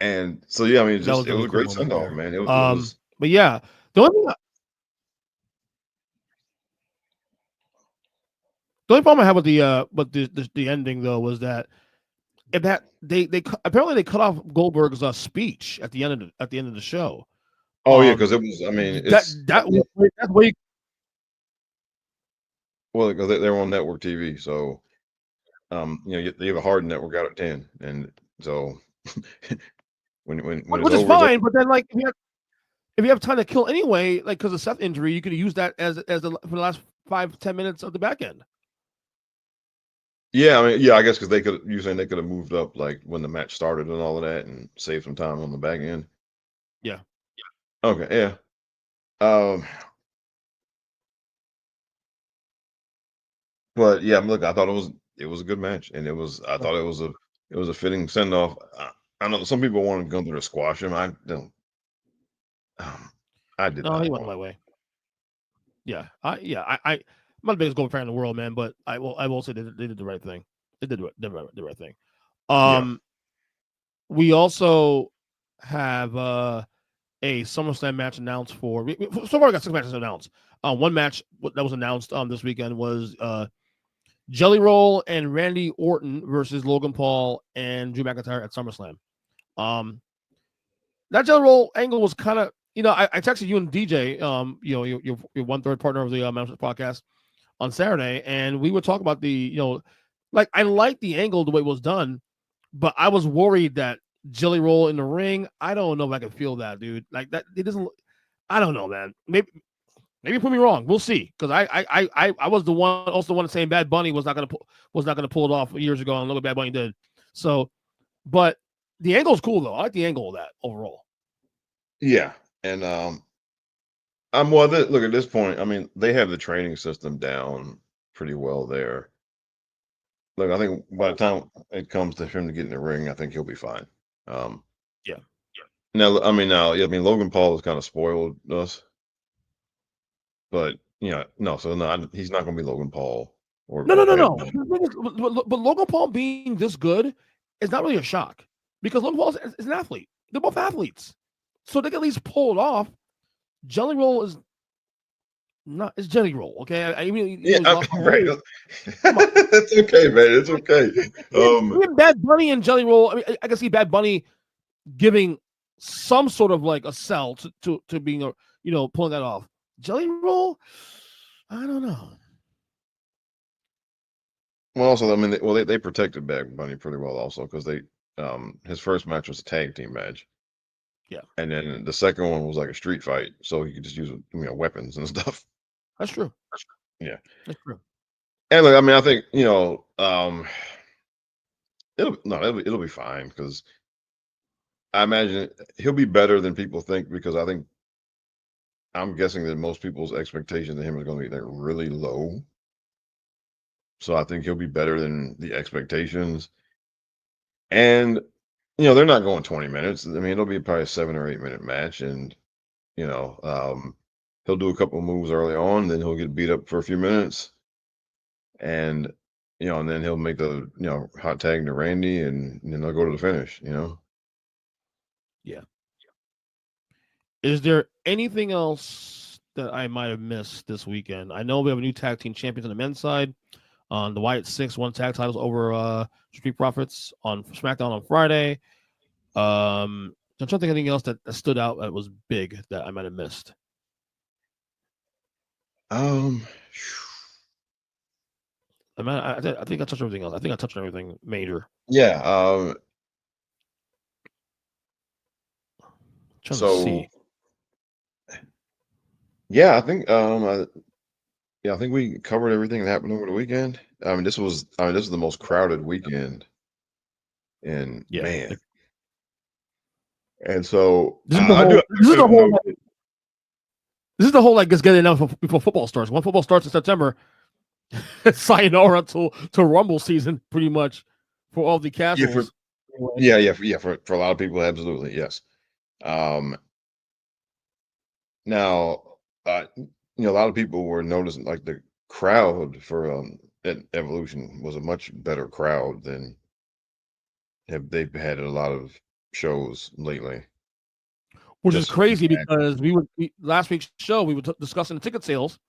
And so yeah, I mean, it was a great send off, man. It was. But yeah, the only problem I had with the ending though was that they apparently they cut off Goldberg's speech at the end of the show. Oh yeah, because it was. I mean, that's way. Well, because they're on network TV, so you know, they have a hard network out at 10, and so when it's Which is over, fine, but then like if you have time to kill anyway, like because of Seth injury, you could use that as for the last 5-10 minutes of the back end. Yeah, I mean, yeah, I guess because they could have moved up like when the match started and all of that, and saved some time on the back end. Yeah. Okay. Yeah. But yeah, look, I thought it was a good match, and I thought it was a fitting send off. I know some people want to go through to squash him. I don't. I did No, not. he wasn't my way. Yeah, I'm not the biggest Goldberg fan in the world, man, but I will say they did the right thing. They did the right thing. Yeah. We also have a SummerSlam match announced for. So far, I got 6 matches announced. One match that was announced this weekend was Jelly Roll and Randy Orton versus Logan Paul and Drew McIntyre at SummerSlam. That Jelly Roll angle was kind of, you know, I texted you and DJ, you know, your 1/3 partner of the Masters podcast on Saturday, and we were talking about the, you know, like I like the angle the way it was done, but I was worried that Jelly Roll in the ring. I don't know if I can feel that, dude. Like that, it doesn't. I don't know, man. Maybe put me wrong. We'll see. Because I was the one saying Bad Bunny was not gonna pull it off years ago, and look what Bad Bunny did. So, but the angle's cool though. I like the angle of that overall. Yeah, and well. Look, at this point, I mean, they have the training system down pretty well there. Look, I think by the time it comes to him to get in the ring, I think he'll be fine. Yeah. Now, I mean, Logan Paul has kind of spoiled us, but no. So no, he's not going to be Logan Paul or No. But Logan Paul being this good is not really a shock because Logan Paul is an athlete. They're both athletes, so they can at least pull it off. Jelly Roll is not. It's Jelly Roll, okay? I mean, yeah, right. It's okay, man. It's okay. Even Bad Bunny and Jelly Roll. I mean, I can see Bad Bunny giving some sort of like a sell to being a, you know, pulling that off. Jelly Roll, I don't know. Well, also, I mean, they protected Bad Bunny pretty well, also, because his first match was a tag team match. Yeah, and then the second one was like a street fight, so he could just use weapons and stuff. That's true. Yeah, that's true. And look, I mean, I think it'll be fine because I imagine he'll be better than people think because I'm guessing that most people's expectations of him is going to be like really low. So I think he'll be better than the expectations. And they're not going 20 minutes. I mean, it'll be probably a 7 or 8 minute match, and he'll do a couple of moves early on, then he'll get beat up for a few minutes, and and then he'll make the hot tag to Randy, and then they'll go to the finish. Yeah. Is there anything else that I might have missed this weekend? I know we have a new tag team champions on the men's side. The Wyatt 6 won tag titles over Street Profits on SmackDown on Friday. I'm trying to think of anything else that stood out that was big that I might have missed. I think I touched everything else. I think I touched on everything major. Yeah. Trying to see. Yeah, I think I think we covered everything that happened over the weekend. I mean, this was the most crowded weekend, and man. And so this is the whole like just getting enough before football starts. When football starts in September, sayonara to Rumble season, pretty much for all the casuals. For a lot of people, absolutely, yes. Now, a lot of people were noticing like the crowd for Evolution was a much better crowd than they've had at a lot of shows lately. Which is crazy because last week's show we were discussing the ticket sales,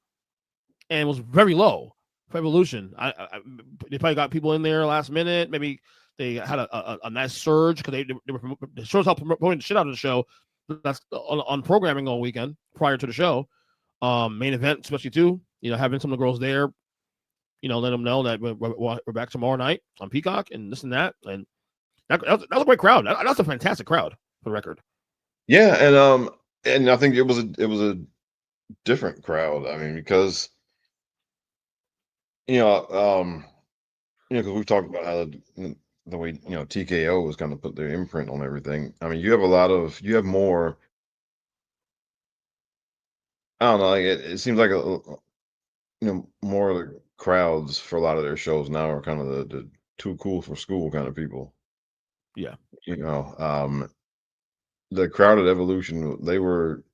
and it was very low for Evolution. They probably got people in there last minute. Maybe they had a nice surge because the shows helped promoting the shit out of the show. That's on programming all weekend prior to the show. Main event, especially too. Having some of the girls there. Let them know that we're back tomorrow night on Peacock and this and that. And that was a great crowd. That's a fantastic crowd for the record. Yeah, and I think it was a different crowd. I mean, because because we've talked about how the way TKO was going to put their imprint on everything. I mean, you have more. I don't know. Like it seems like more of the crowds for a lot of their shows now are kind of the too cool for school kind of people. Yeah. The crowd at Evolution, they were,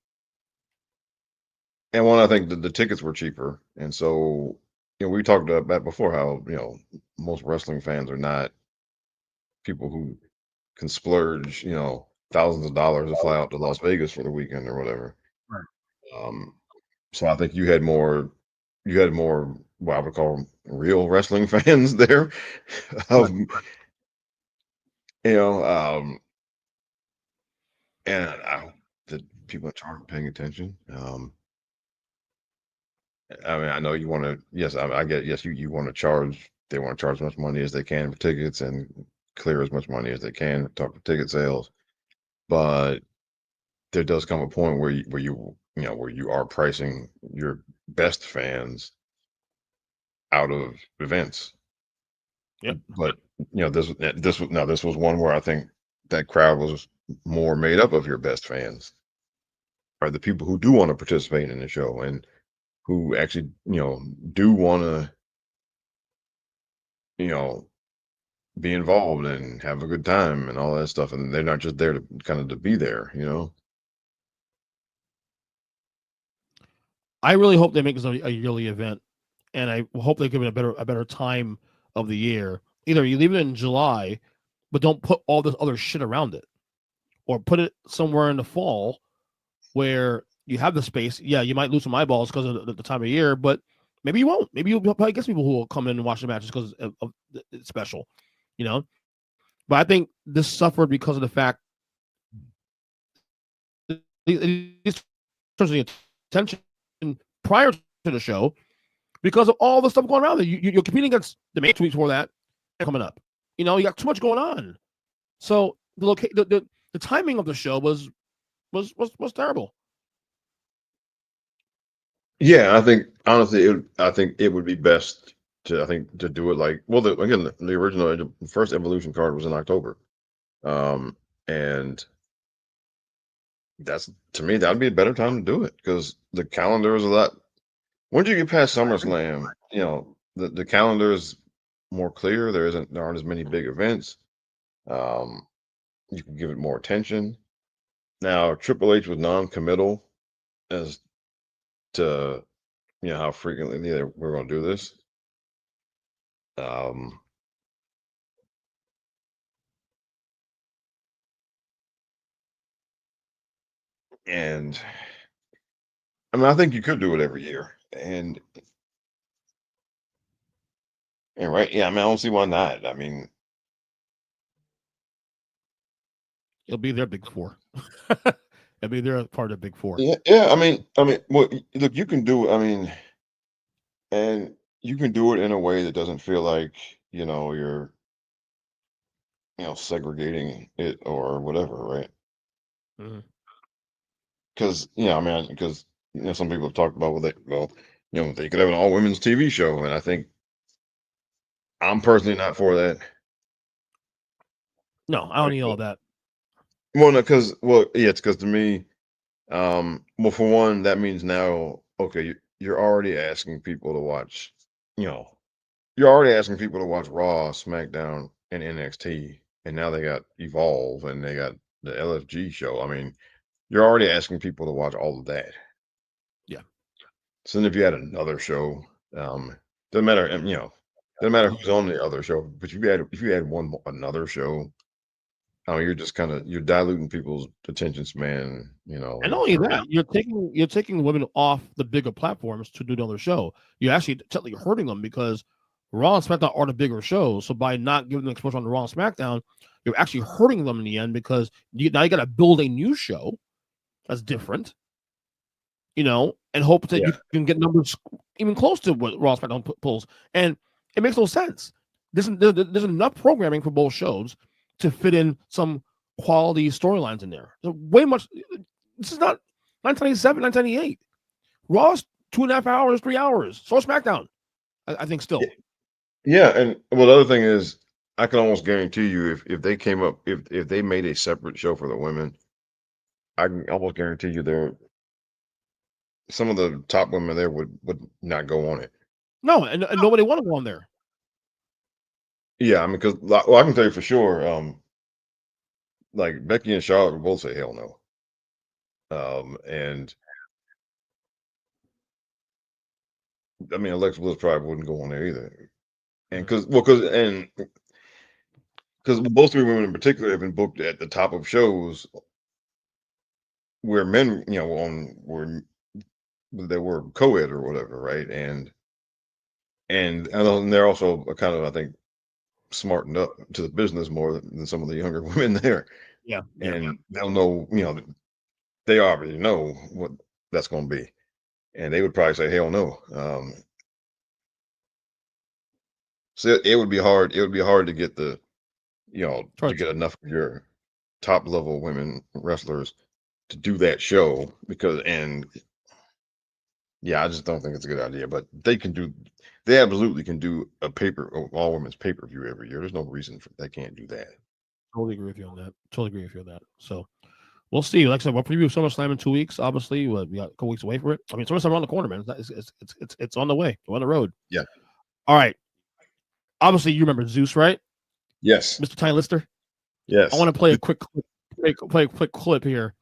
and one, I think the tickets were cheaper, and so we talked about before how most wrestling fans are not people who can splurge thousands of dollars to fly out to Las Vegas for the weekend or whatever. Right. So I think you had more what I would call real wrestling fans there. Right. And I hope that people in charge are paying attention. I mean, I know you want to. Yes, I get. Yes, you want to charge. They want to charge as much money as they can for tickets and clear as much money as they can talk for ticket sales. But there does come a point where you are pricing your best fans out of events. Yep. But this was one where I think that crowd was more made up of your best fans, are the people who do want to participate in the show and who actually do want to be involved and have a good time and all that stuff, and they're not just there to kind of to be there. I really hope they make this a yearly event, and I hope they give it a better time of the year. Either you leave it in July, but don't put all this other shit around it, or put it somewhere in the fall where you have the space. Yeah, you might lose some eyeballs because of the time of year, but maybe you won't. Maybe you'll probably get people who will come in and watch the matches because it's special, But I think this suffered because of the fact it turns the attention prior to the show because of all the stuff going around. You're competing against the main 2 weeks before that coming up. You got too much going on. So the timing of the show was terrible. Yeah, I think honestly, I think it would be best to do it like the original first Evolution card was in October, and that's to me that would be a better time to do it because the calendar is a lot. Once you get past SummerSlam, the calendar is more clear. There aren't as many big events. You can give it more attention. Now Triple H was non-committal as to how frequently we're going to do this. And I mean, I think you could do it every year, and And right, yeah, I mean, I don't see why not. I mean, It'll be their big four. It'll be their part of the big four. yeah. Well, look, you can do. I mean, and you can do it in a way that doesn't feel like you're segregating it or whatever, right? Mhm. Because I mean, because some people have talked about they could have an all women's TV show, and I think I'm personally not for that. No, I don't need all that. Well, no, yeah, it's because to me, well, for one, that means now, okay, you're already asking people to watch, you know, you're already asking people to watch Raw, SmackDown, and NXT, and now they got Evolve and they got the LFG show. I mean, you're already asking people to watch all of that. Yeah. So then if you had another show, doesn't matter, doesn't matter who's on the other show, but if you had another show, you're just you're diluting people's attention span, And not only that, you're taking women off the bigger platforms to do another show. You're actually technically hurting them because Raw and SmackDown are the bigger shows. So by not giving them exposure on the Raw and SmackDown, you're actually hurting them in the end because now you got to build a new show that's different, and hope that you can get numbers even close to what Raw and SmackDown pulls. And it makes no sense. There's enough programming for both shows to fit in some quality storylines in there. Way much. This is not 1997, 1998. Raw's 2.5 hours, 3 hours. So SmackDown, I think still. Yeah, and well, the other thing is, I can almost guarantee you, if they came up, if they made a separate show for the women, I can almost guarantee you some of the top women there would not go on it. No, and nobody want to go on there. Yeah, I mean, because I can tell you for sure, like Becky and Charlotte would both say hell no. And I mean, Alexa Bliss probably wouldn't go on there either. And because both three women in particular have been booked at the top of shows where men, were they were co-ed or whatever, right? And they're also kind of, I think, smartened up to the business more than some of the younger women there. Yeah. And they'll know, they already know what that's going to be, and they would probably say hell no. So it would be hard. It would be hard to get to get enough of your top level women wrestlers to do that show yeah, I just don't think it's a good idea. But they absolutely can do a all women's pay-per-view every year. There's no reason they can't do that. Totally agree with you on that. So we'll see. Like I said, we'll preview SummerSlam in 2 weeks. Obviously, we got a couple weeks away for it. I mean, SummerSlam around the corner, man. It's on the way. We're on the road. Yeah. All right. Obviously, you remember Zeus, right? Yes. Mr. Ty Lister. Yes. I want to play a quick clip here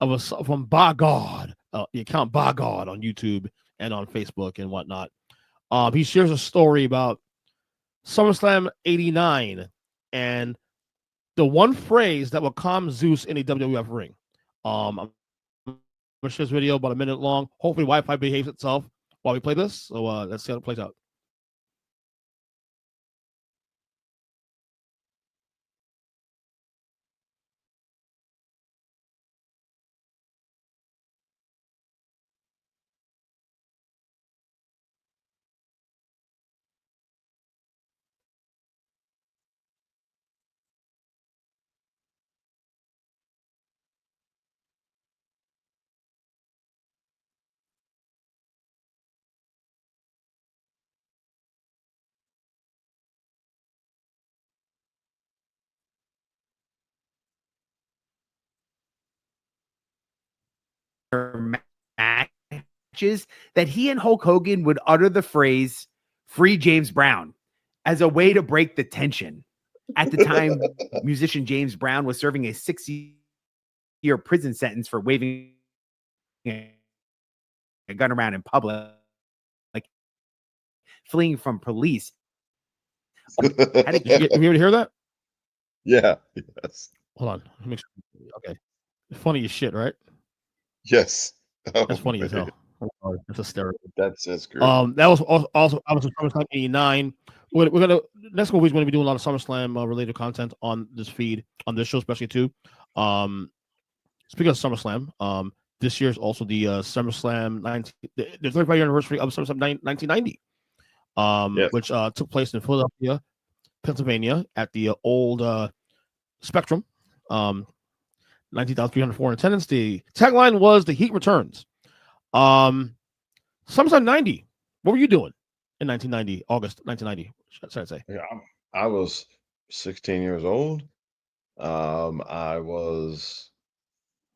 of from By God, the account By God on YouTube and on Facebook and whatnot. He shares a story about SummerSlam '89 and the one phrase that will calm Zeus in a WWF ring. I'm going to share this video about a minute long. Hopefully, Wi-Fi behaves itself while we play this. So let's see how it plays out. matches that he and Hulk Hogan would utter the phrase "Free James Brown" as a way to break the tension. At the time, musician James Brown was serving a 6-year prison sentence for waving a gun around in public, like fleeing from police. You able to hear that? Yeah. Yes. Hold on. Okay. Funny as shit, right? Yes. That's funny as hell. That's hysterical. That's great. That was also SummerSlam '89. we're gonna next couple weeks we're gonna be doing a lot of SummerSlam related content on this feed, on this show especially too. Speaking of SummerSlam, this year is also the SummerSlam the 35th year anniversary of SummerSlam 1990, Yes. which took place in Philadelphia, Pennsylvania, at the old Spectrum. 19,304 in attendance. The tagline was "The Heat Returns." SummerSlam 90. What were you doing in 1990, August 1990? Should I say? Yeah, I was 16 years old. I was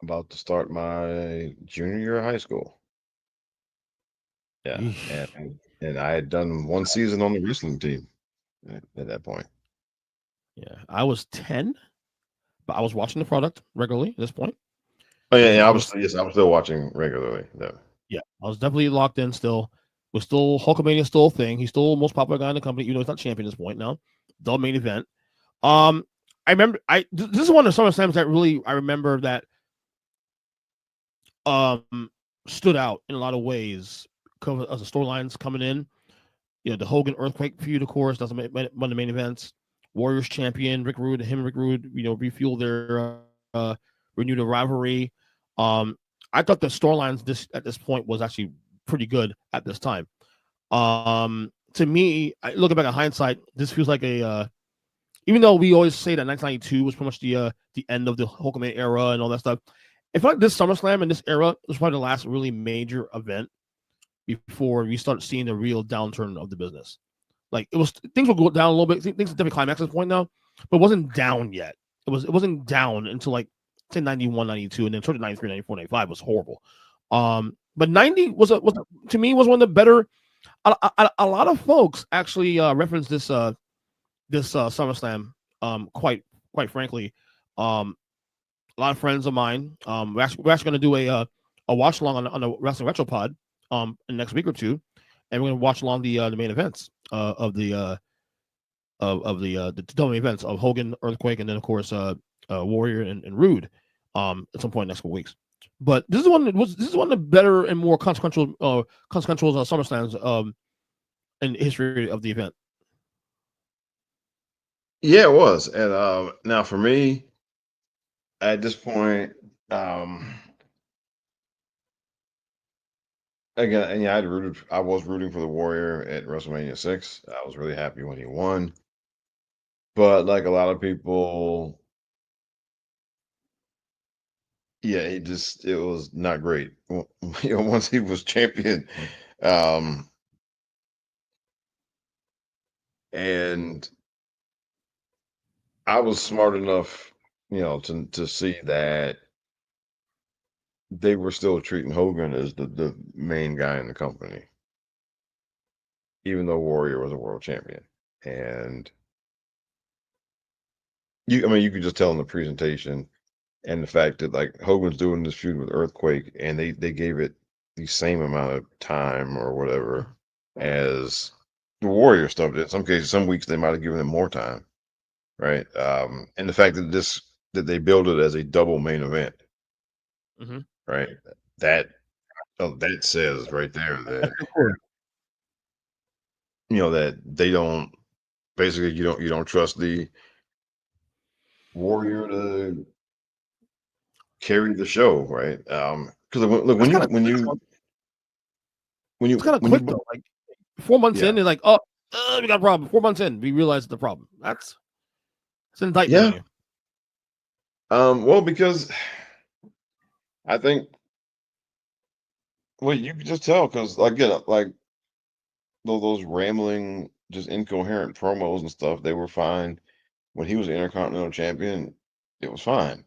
about to start my junior year of high school. Yeah, and I had done one season on the wrestling team at that point. Yeah, I was 10, but I was watching the product regularly at this point. Oh yeah, I was still watching regularly though. Yeah, I was definitely locked in still. Was still Hulkamania still a thing. He's still the most popular guy in the company, even though he's not champion at this point now. The main event. I remember this is one of the SummerSlams that really I remember that stood out in a lot of ways because of the storylines coming in. You know, the Hogan Earthquake feud, of course, that's one of the main events. Warriors champion Rick Rude, Rick Rude, refueled their renewed a rivalry. I thought the storylines at this point was actually pretty good at this time. To me, looking back at hindsight, this feels like a even though we always say that 1992 was pretty much the end of the Hulkamania era and all that stuff. I feel like this SummerSlam and this era was probably the last really major event before we start seeing the real downturn of the business. Like things will go down a little bit. Things are definitely climax at this point now, but it wasn't down yet. It wasn't down until like 91, 92, and then sort of 93, 94, 95 was horrible. But 90 was to me was one of the better. A lot of folks actually reference this SummerSlam quite frankly. A lot of friends of mine. We're actually going to do a watch along on the Wrestling Retro Pod in the next week or two, and we're going to watch along the main events of the double events of Hogan, Earthquake, and then of course Warrior and Rude at some point in the next couple weeks. But this is one of the better and more consequential SummerSlams in the history of the event. Yeah, it was. And now for me, at this point, again, and yeah, I was rooting for the Warrior at WrestleMania 6. I was really happy when he won. But like a lot of people, yeah, it was not great. Once he was champion, and I was smart enough, to see that they were still treating Hogan as the main guy in the company, even though Warrior was a world champion. And you could just tell in the presentation and the fact that like Hogan's doing this feud with Earthquake, and they gave it the same amount of time or whatever as the Warrior stuff did. In some cases, some weeks they might have given him more time, right? And the fact that they build it as a double main event, right? That says right there that that they don't basically you don't trust the Warrior to carry the show, right? Because look when it's kind of quick though. Like 4 months in, they're like, "Oh, we got a problem." 4 months in, we realized the problem. It's an indictment. Yeah. Well, because I think, well, you can just tell because again, like those rambling, just incoherent promos and stuff, they were fine when he was the Intercontinental Champion. It was fine,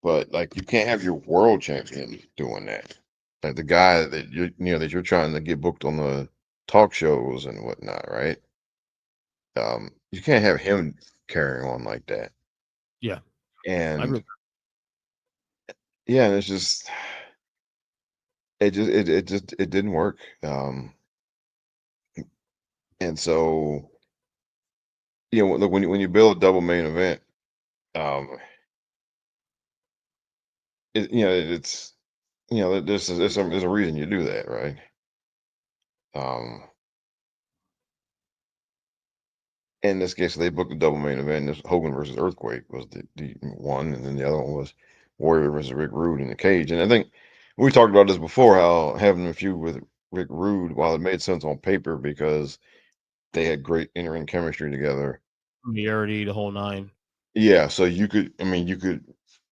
but like you can't have your world champion doing that. Like the guy that you're trying to get booked on the talk shows and whatnot, right? You can't have him carrying on like that. Yeah, and yeah, and it's just it didn't work. And so look when you build a double main event, it's there's a reason you do that, right? in this case, they booked a double main event. This Hogan versus Earthquake was the one, and then the other one was Warrior versus Rick Rude in the cage. And I think we talked about this before, how having a feud with Rick Rude, while it made sense on paper because they had great in-ring chemistry together, familiarity, the whole nine. Yeah, so you could,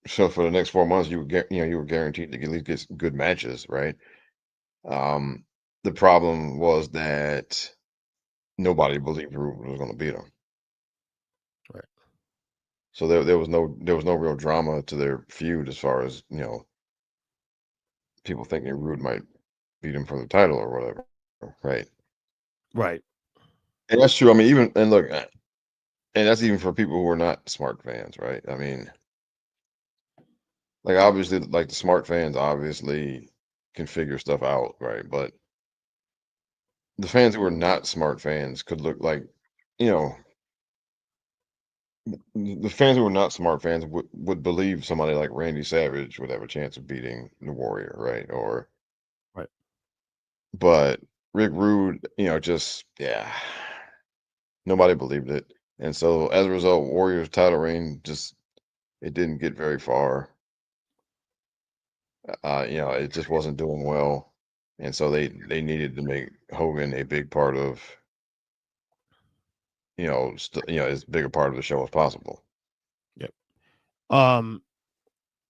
so for the next 4 months, you would get, you were guaranteed to at least get some good matches, right? Um, the problem was that nobody believed Rude was going to beat him. Right. So there was no real drama to their feud as far as people thinking Rude might beat him for the title or whatever, right? Right. And that's true. I mean, even and look, and that's even for people who are not smart fans, right? I mean, like obviously, like the smart fans obviously can figure stuff out, right? But the fans who are not smart fans could look like, you know, the fans who are not smart fans would believe somebody like Randy Savage would have a chance of beating the Warrior, right? Or, Right. but Rick Rude, just, yeah, nobody believed it. And so as a result, Warrior's title reign it didn't get very far. It just wasn't doing well. And so they needed to make Hogan a big part of, as big a part of the show as possible. Yep.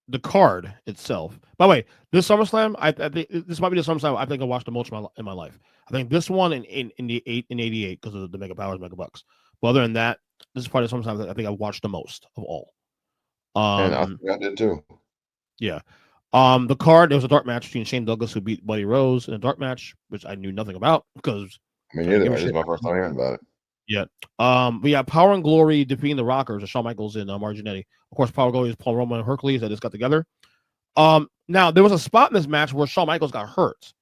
The card itself. By the way, this SummerSlam, I think this might be the SummerSlam I think I watched the most in my life. I think this one in the '88 because of the Mega Powers, Mega Bucks. But other than that, this is probably the SummerSlam I think I watched the most of all. And I think I did too. Yeah. The card, there was a dark match between Shane Douglas, who beat Buddy Rose in a dark match, which I knew nothing about because neither. This is my first time hearing about it. Yeah. We have Power and Glory defeating the Rockers, Shawn Michaels and Marginetti. Of course, Power and Glory is Paul Roman and Hercules that just got together. Now there was a spot in this match where Shawn Michaels got hurt.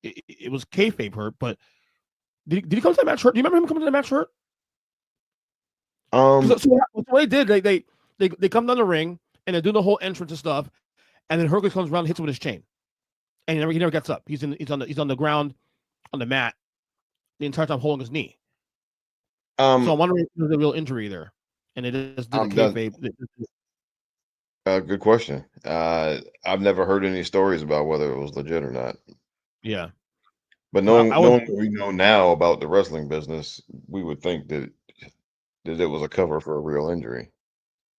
It was kayfabe hurt, but did he come to that match hurt? Do you remember him coming to the match hurt? So what they did, they come down the ring and they do the whole entrance and stuff, and then Hercules comes around and hits him with his chain, and he never gets up. He's on the ground on the mat the entire time holding his knee. So I'm wondering if there's a real injury there, and it is the kayfabe. Good question. I've never heard any stories about whether it was legit or not. Yeah, but knowing what we know now about the wrestling business, we would think that it was a cover for a real injury.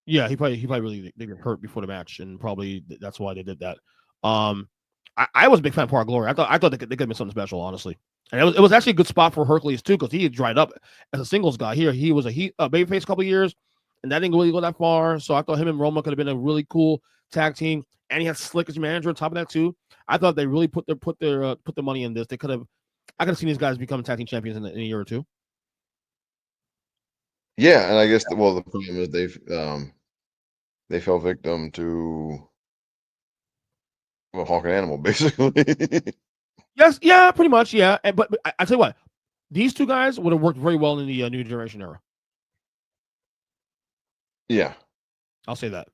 Yeah, he probably really they got hurt before the match, and probably that's why they did that. I was a big fan of Power Glory. I thought they could have been something special, honestly. And it was actually a good spot for Hercules too, because he had dried up as a singles guy. He was a babyface a couple of years, and that didn't really go that far. So I thought him and Roma could have been a really cool tag team. And he had Slick as manager on top of that too. I thought they really put their money in this. I could have seen these guys become tag team champions in a year or two. Yeah, and I guess the problem is they fell victim to Hawk and Animal, basically. Yes, yeah, pretty much, yeah. But I tell you what, these two guys would have worked very well in the New Generation era. Yeah, I'll say that.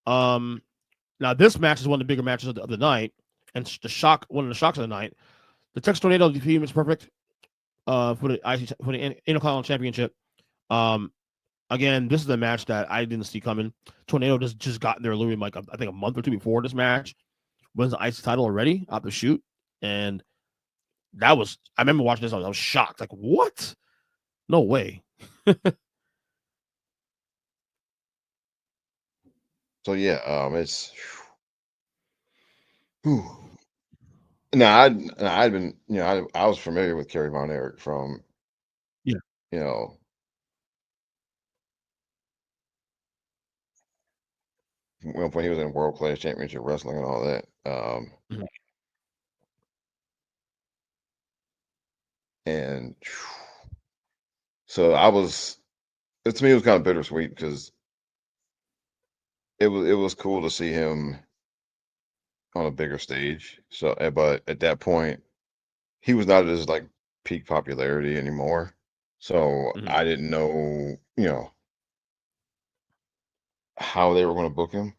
Now this match is one of the bigger matches of the night, and one of the shocks of the night. The Texas Tornado defeat is perfect for the Intercontinental Championship. Again, this is a match that I didn't see coming. Tornado just got there literally like I think a month or two before this match. Wins the IC title already out the shoot, and I remember watching this. I was shocked. Like, what? No way. So yeah, it's. Now I'd been, I was familiar with Kerry Von Erich from, when he was in World Class Championship Wrestling and all that. And so to me, it was kind of bittersweet because it was cool to see him on a bigger stage. So, but at that point, he was not at his like peak popularity anymore. So I didn't know, how they were going to book him.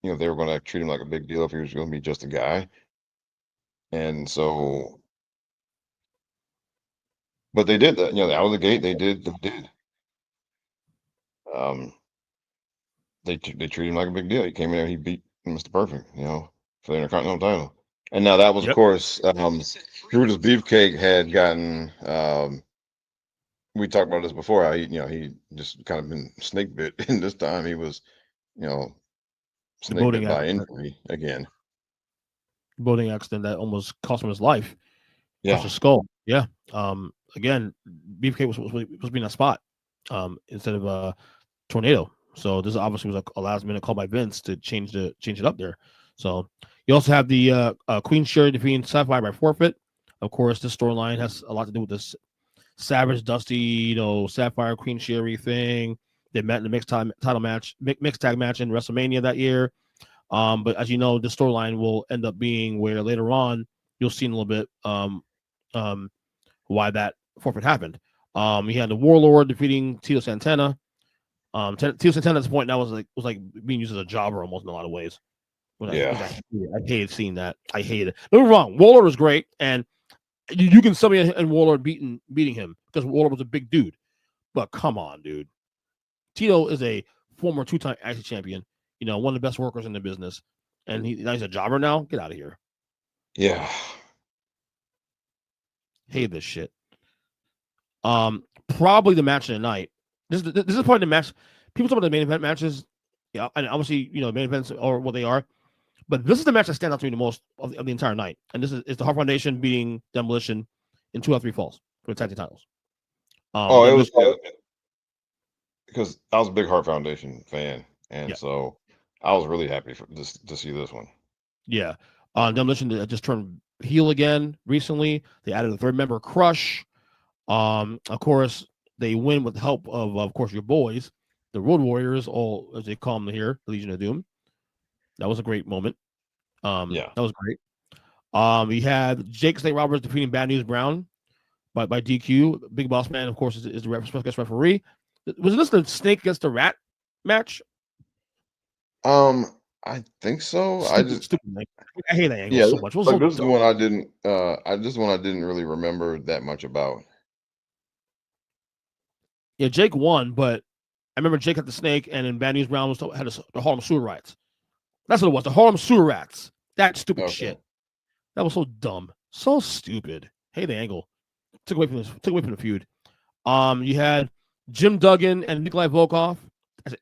They were going to treat him like a big deal if he was going to be just a guy. And so But they did that, out of the gate. They did. They treated him like a big deal. He came in there, he beat Mr. Perfect, for the Intercontinental title. And now that was, of course, Brutus Beefcake had gotten. We talked about this before. How he just kind of been snake bit, and this time he was, snake bit by injury again. Boating accident that almost cost him his life. Yeah, crushed his skull. Yeah. Again, Beefcake was supposed to be in that spot instead of Tornado. So this obviously was a last minute call by Vince to change it up there. So you also have the Queen Sherry defeating Sapphire by forfeit. Of course, this storyline has a lot to do with this Savage Dusty, Sapphire Queen Sherry thing. They met in the mixed tag match in WrestleMania that year. But as you know, the storyline will end up being where later on you'll see in a little bit why that forfeit happened. You had the Warlord defeating Tito Santana. Tito Santana at this point now was like being used as a jobber almost in a lot of ways. I hated seeing that. I hate it. Don't get me wrong, Warlord was great, and you can sell me and Warlord beating him because Warlord was a big dude. But come on, dude. Tito is a former 2-time IC champion, one of the best workers in the business, and he's a jobber now. Get out of here. Yeah. Hate this shit. Probably the match of the night. This is probably the match. People talk about the main event matches, and obviously main events are what they are, but this is the match that stands out to me the most of the entire night. And this is the Hart Foundation beating Demolition in 2 out of 3 falls for the tag team titles. It was because I was a big Hart Foundation fan, and so I was really happy to see this one. Yeah, Demolition just turned heel again recently. They added a third member, Crush. Of course, they win with the help of course, your boys, the Road Warriors, all as they call them here, the Legion of Doom. That was a great moment. That was great. We had Jake Snake Roberts defeating Bad News Brown by DQ. Big Boss Man, of course, is the special guest referee. Was this the Snake against the Rat match? I think so. I hate that angle so much. This is one I didn't. This one I didn't really remember that much about. Yeah, Jake won, but I remember Jake had the Snake, and then Bad News Brown had the Harlem Sewer Rats. That's what it was. The Harlem Sewer Rats. That stupid shit. That was so dumb, so stupid. Hey, the angle took away from the feud. You had Jim Duggan and Nikolai Volkov.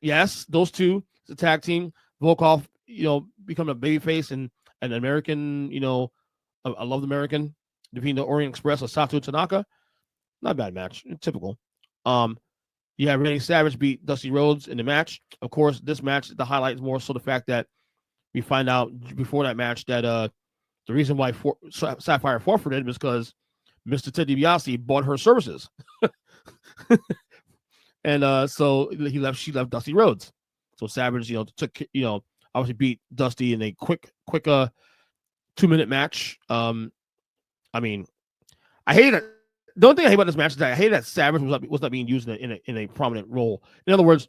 Yes, those two, the tag team. Volkov, becoming a babyface and an American, a loved American, defeating the Orient Express of Sato Tanaka. Not a bad match. Typical. You have Randy Savage beat Dusty Rhodes in the match. Of course, this match, the highlight is more so the fact that we find out before that match that the reason why Sapphire forfeited was because Mr. Ted DiBiase bought her services. And so she left Dusty Rhodes. So Savage, took, obviously beat Dusty in a quick 2-minute match. I mean, I hate it. The only thing I hate about this match is that I hate that Savage was not being used in a prominent role. In other words,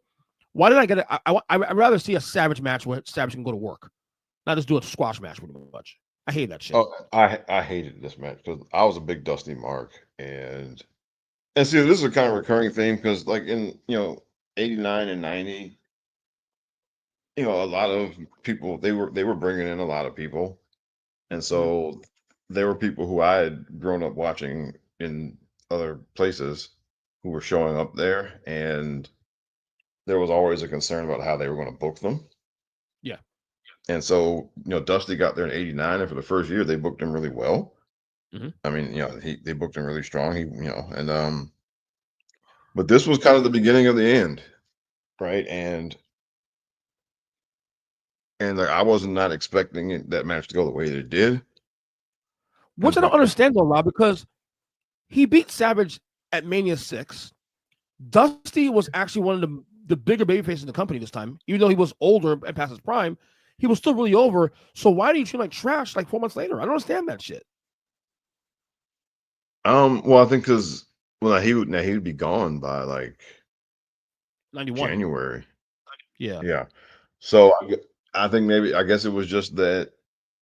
why did I get it? I'd rather see a Savage match where Savage can go to work, not just do a squash match pretty much. I hate that shit. Oh, I hated this match because I was a big Dusty mark, and see, this is a kind of recurring theme because, like in 89 and 90, a lot of people they were bringing in a lot of people, and so there were people who I had grown up watching in other places who were showing up there, and there was always a concern about how they were going to book them. Yeah. And so, Dusty got there in 89, and for the first year, they booked him really well. Mm-hmm. I mean, they booked him really strong. But this was kind of the beginning of the end, right? And like, I was not expecting that match to go the way that it did. Which I don't understand though, Rob, because he beat Savage at Mania 6. Dusty was actually one of the bigger babyfaces in the company this time. Even though he was older and past his prime, he was still really over. So why do you treat him like trash like 4 months later? I don't understand that shit. Well, I think because he would be gone by like 91 January. Yeah. So I think I guess it was just that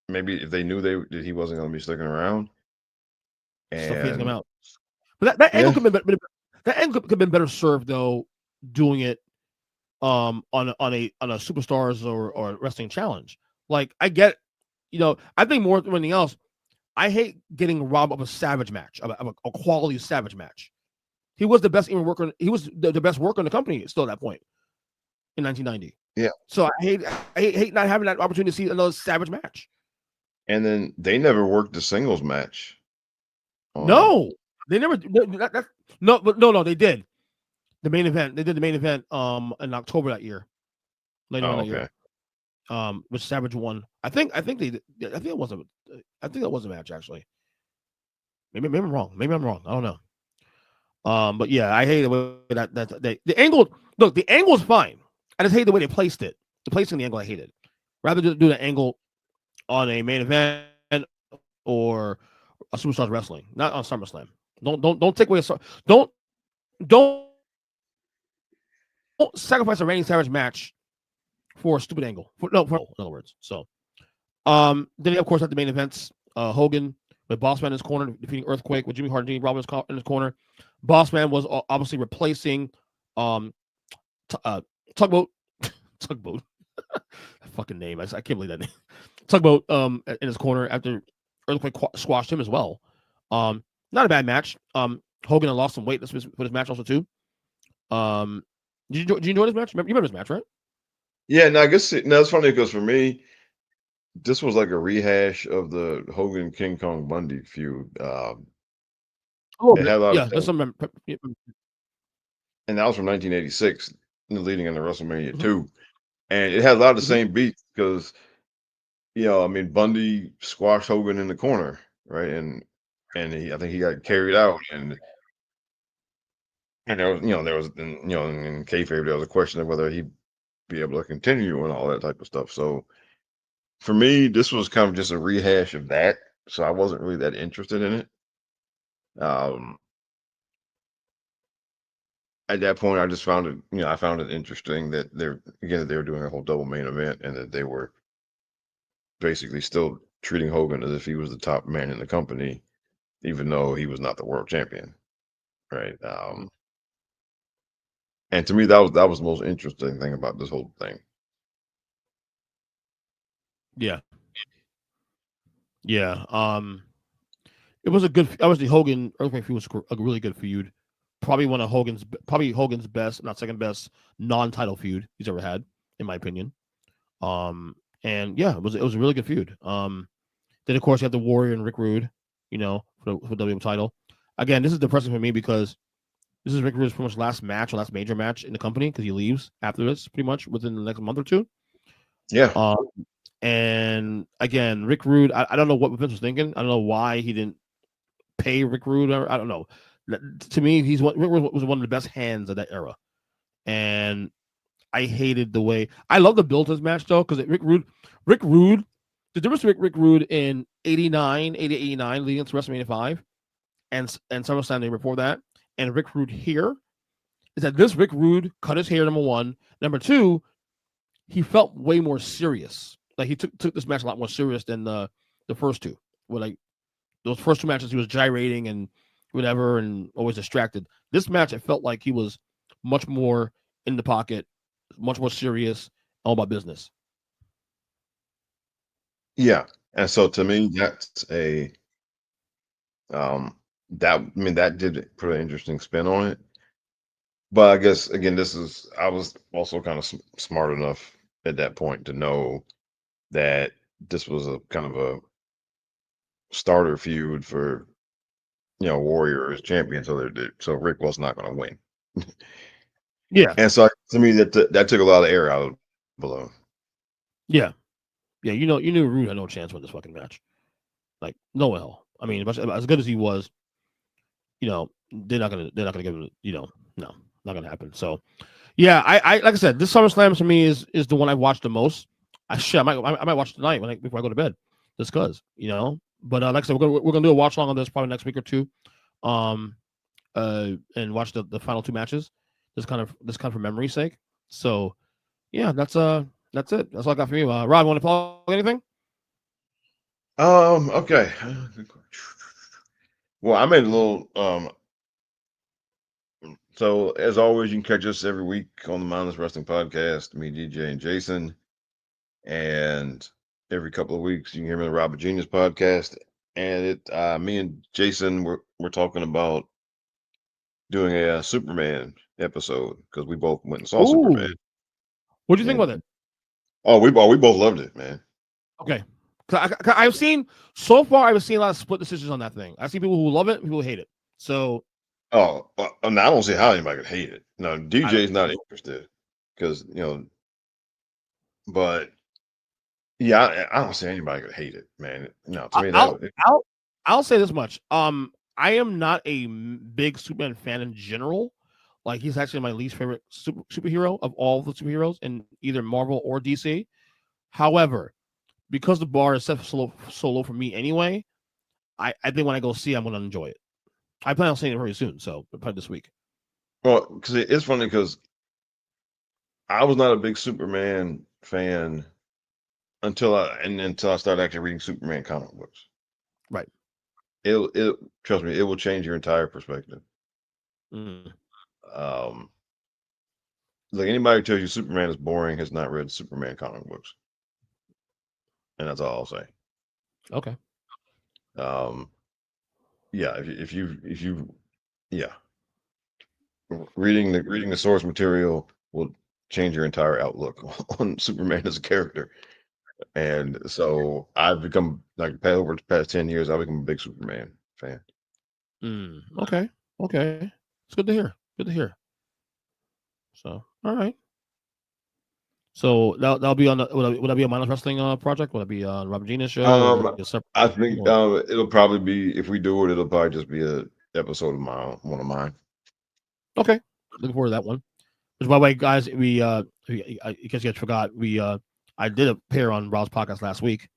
maybe if they knew that he wasn't going to be sticking around, and phasing him out. But that angle could have been that angle could have been better served though, doing it on a Superstars or Wrestling Challenge. Like I get, I think more than anything else, I hate getting robbed of a Savage match, of a quality Savage match. He was the best worker. He was the best worker in the company still at that point in 1990. Yeah. So I hate not having that opportunity to see another Savage match. And then they never worked the singles match. No, they never. No, they did. The main event. They did the main event in October that year. Later on that year. Which Savage won. I think they did. I think it was a match actually. Maybe I'm wrong. I don't know. But yeah, I hate the way that the angle. Look, the angle is fine. I just hate the way they placed it. The placing the angle, I hated. Rather than do the angle on a main event or a Superstars Wrestling, not on SummerSlam. Don't take away don't sacrifice a Randy Savage match for a stupid angle. In other words. So, then of course at the main events, Hogan with Bossman in his corner defeating Earthquake with Jimmy Hart and Dean Roberts in his corner. Bossman was obviously replacing Tugboat. Tugboat. Fucking name. I can't believe that name. Tugboat in his corner after Earthquake squashed him as well. Not a bad match. Hogan had lost some weight for his match also too. Did you enjoy this match? You remember this match, right? Yeah, no, I guess it's funny because for me, this was like a rehash of the Hogan King Kong Bundy feud. It had a lot of and that was from 1986, leading into WrestleMania 2. And it had a lot of the same beats because, Bundy squashed Hogan in the corner, right? And I think he got carried out, and there was, in kayfabe, there was a question of whether he'd be able to continue and all that type of stuff. So for me, this was kind of just a rehash of that. So I wasn't really that interested in it. At that point, I just found it, I found it interesting that they were doing a whole double main event and that they were basically still treating Hogan as if he was the top man in the company, even though he was not the world champion, right? And to me, that was the most interesting thing about this whole thing. Yeah. It was a good. Obviously, Hogan Earthquake feud was a really good feud. Probably one of Hogan's best, not second best, non-title feud he's ever had, in my opinion. And yeah, it was a really good feud. Then of course you have the Warrior and Rick Rude, for the WWE title. Again, this is depressing for me because this is Rick Rude's pretty much last major match in the company because he leaves after this, pretty much within the next month or two. Yeah. And again, Rick Rude, I don't know what Vince was thinking. I don't know why he didn't pay Rick Rude. I don't know. To me, Rick Rude was one of the best hands of that era, and I hated the way. I love the build to this match though, because Rick Rude, the difference with Rick Rude in 89 leading into WrestleMania 5 and SummerSlam before that, and Rick Rude here is that this Rick Rude cut his hair, number one. Number two, he felt way more serious. Like he took this match a lot more serious than the first two. Where like those first two matches, he was gyrating and whatever and always distracted. This match, I felt like he was much more in the pocket, much more serious, all about business. Yeah. And so to me, that's that did put an interesting spin on it. But I guess again, I was also kind of smart enough at that point to know that this was a kind of a starter feud for Warrior as champion, so Rick was not going to win. Yeah, and so to me that took a lot of air out of the balloon. Yeah, you knew Rude had no chance with this fucking match. Like no hell. I mean, as good as he was, they're not gonna give him. No, not gonna happen. So, yeah, I like I said, this SummerSlam to me is the one I watched the most. I might watch tonight before I go to bed, just cause But like I said, we're gonna do a watch along on this probably next week or two, and watch the final two matches. Just kind of for memory's sake. So, yeah, that's it. That's all I got for you. Rob, want to plug anything? Okay. Well, I made a little So as always, you can catch us every week on the Mindless Wrestling Podcast. Me, DJ, and Jason. And every couple of weeks, you can hear me on the Robert Genius Podcast. And me and Jason, we're talking about doing a Superman episode because we both went and saw Superman. What do you think about it? Oh, we both loved it, man. Okay. I've seen so far. I've seen a lot of split decisions on that thing. I've seen people who love it, and people who hate it. So, I don't see how anybody could hate it. No, DJ's not interested because but yeah, I don't see anybody could hate it, man. No, to me, I'll say this much. I am not a big Superman fan in general. Like, he's actually my least favorite superhero of all the superheroes in either Marvel or DC. However, because the bar is set so low for me anyway, I think when I go see it, I'm going to enjoy it. I plan on seeing it very soon, so probably this week. Well, because it's funny because I was not a big Superman fan until I started actually reading Superman comic books. Right. It trust me, it will change your entire perspective. Like, anybody who tells you Superman is boring has not read Superman comic books, and that's all I'll say. Okay. Yeah, if you reading the source material will change your entire outlook on Superman as a character. And so I've become, like, over the past 10 years, I've become a big Superman fan. Okay. It's good to hear. So, all right. So that'll be on would that be a Mindless Wrestling project? Would it be on Robert Genius show? I think it'll probably be, if we do it, it'll probably just be a episode of one of mine. Okay, looking forward to that one. Which, by the way, guys, in case you guys forgot, I did appear on Rob's podcast last week.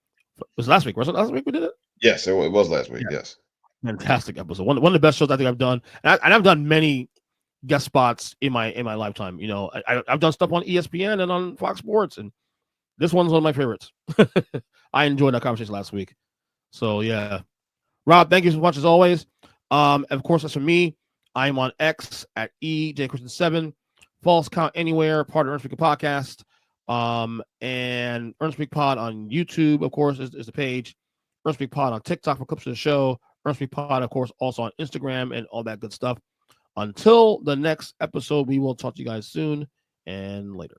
Was it last week? Was it last week we did it? Yes, it was last week. Yeah. Yes, fantastic episode. One of the best shows I think I've done, and I've done many guest spots in my lifetime. I've done stuff on ESPN and on Fox Sports, and this one's one of my favorites. I enjoyed that conversation last week. So yeah, Rob, thank you so much as always. Of course, that's for me. I'm on X at EJChristian7. False Count Anywhere, part of Earnestly Podcast. And Earnestly Pod on YouTube, of course, is the page. Earnestly Pod on TikTok for clips of the show. Earnestly Pod, of course, also on Instagram and all that good stuff. Until the next episode, we will talk to you guys soon and later.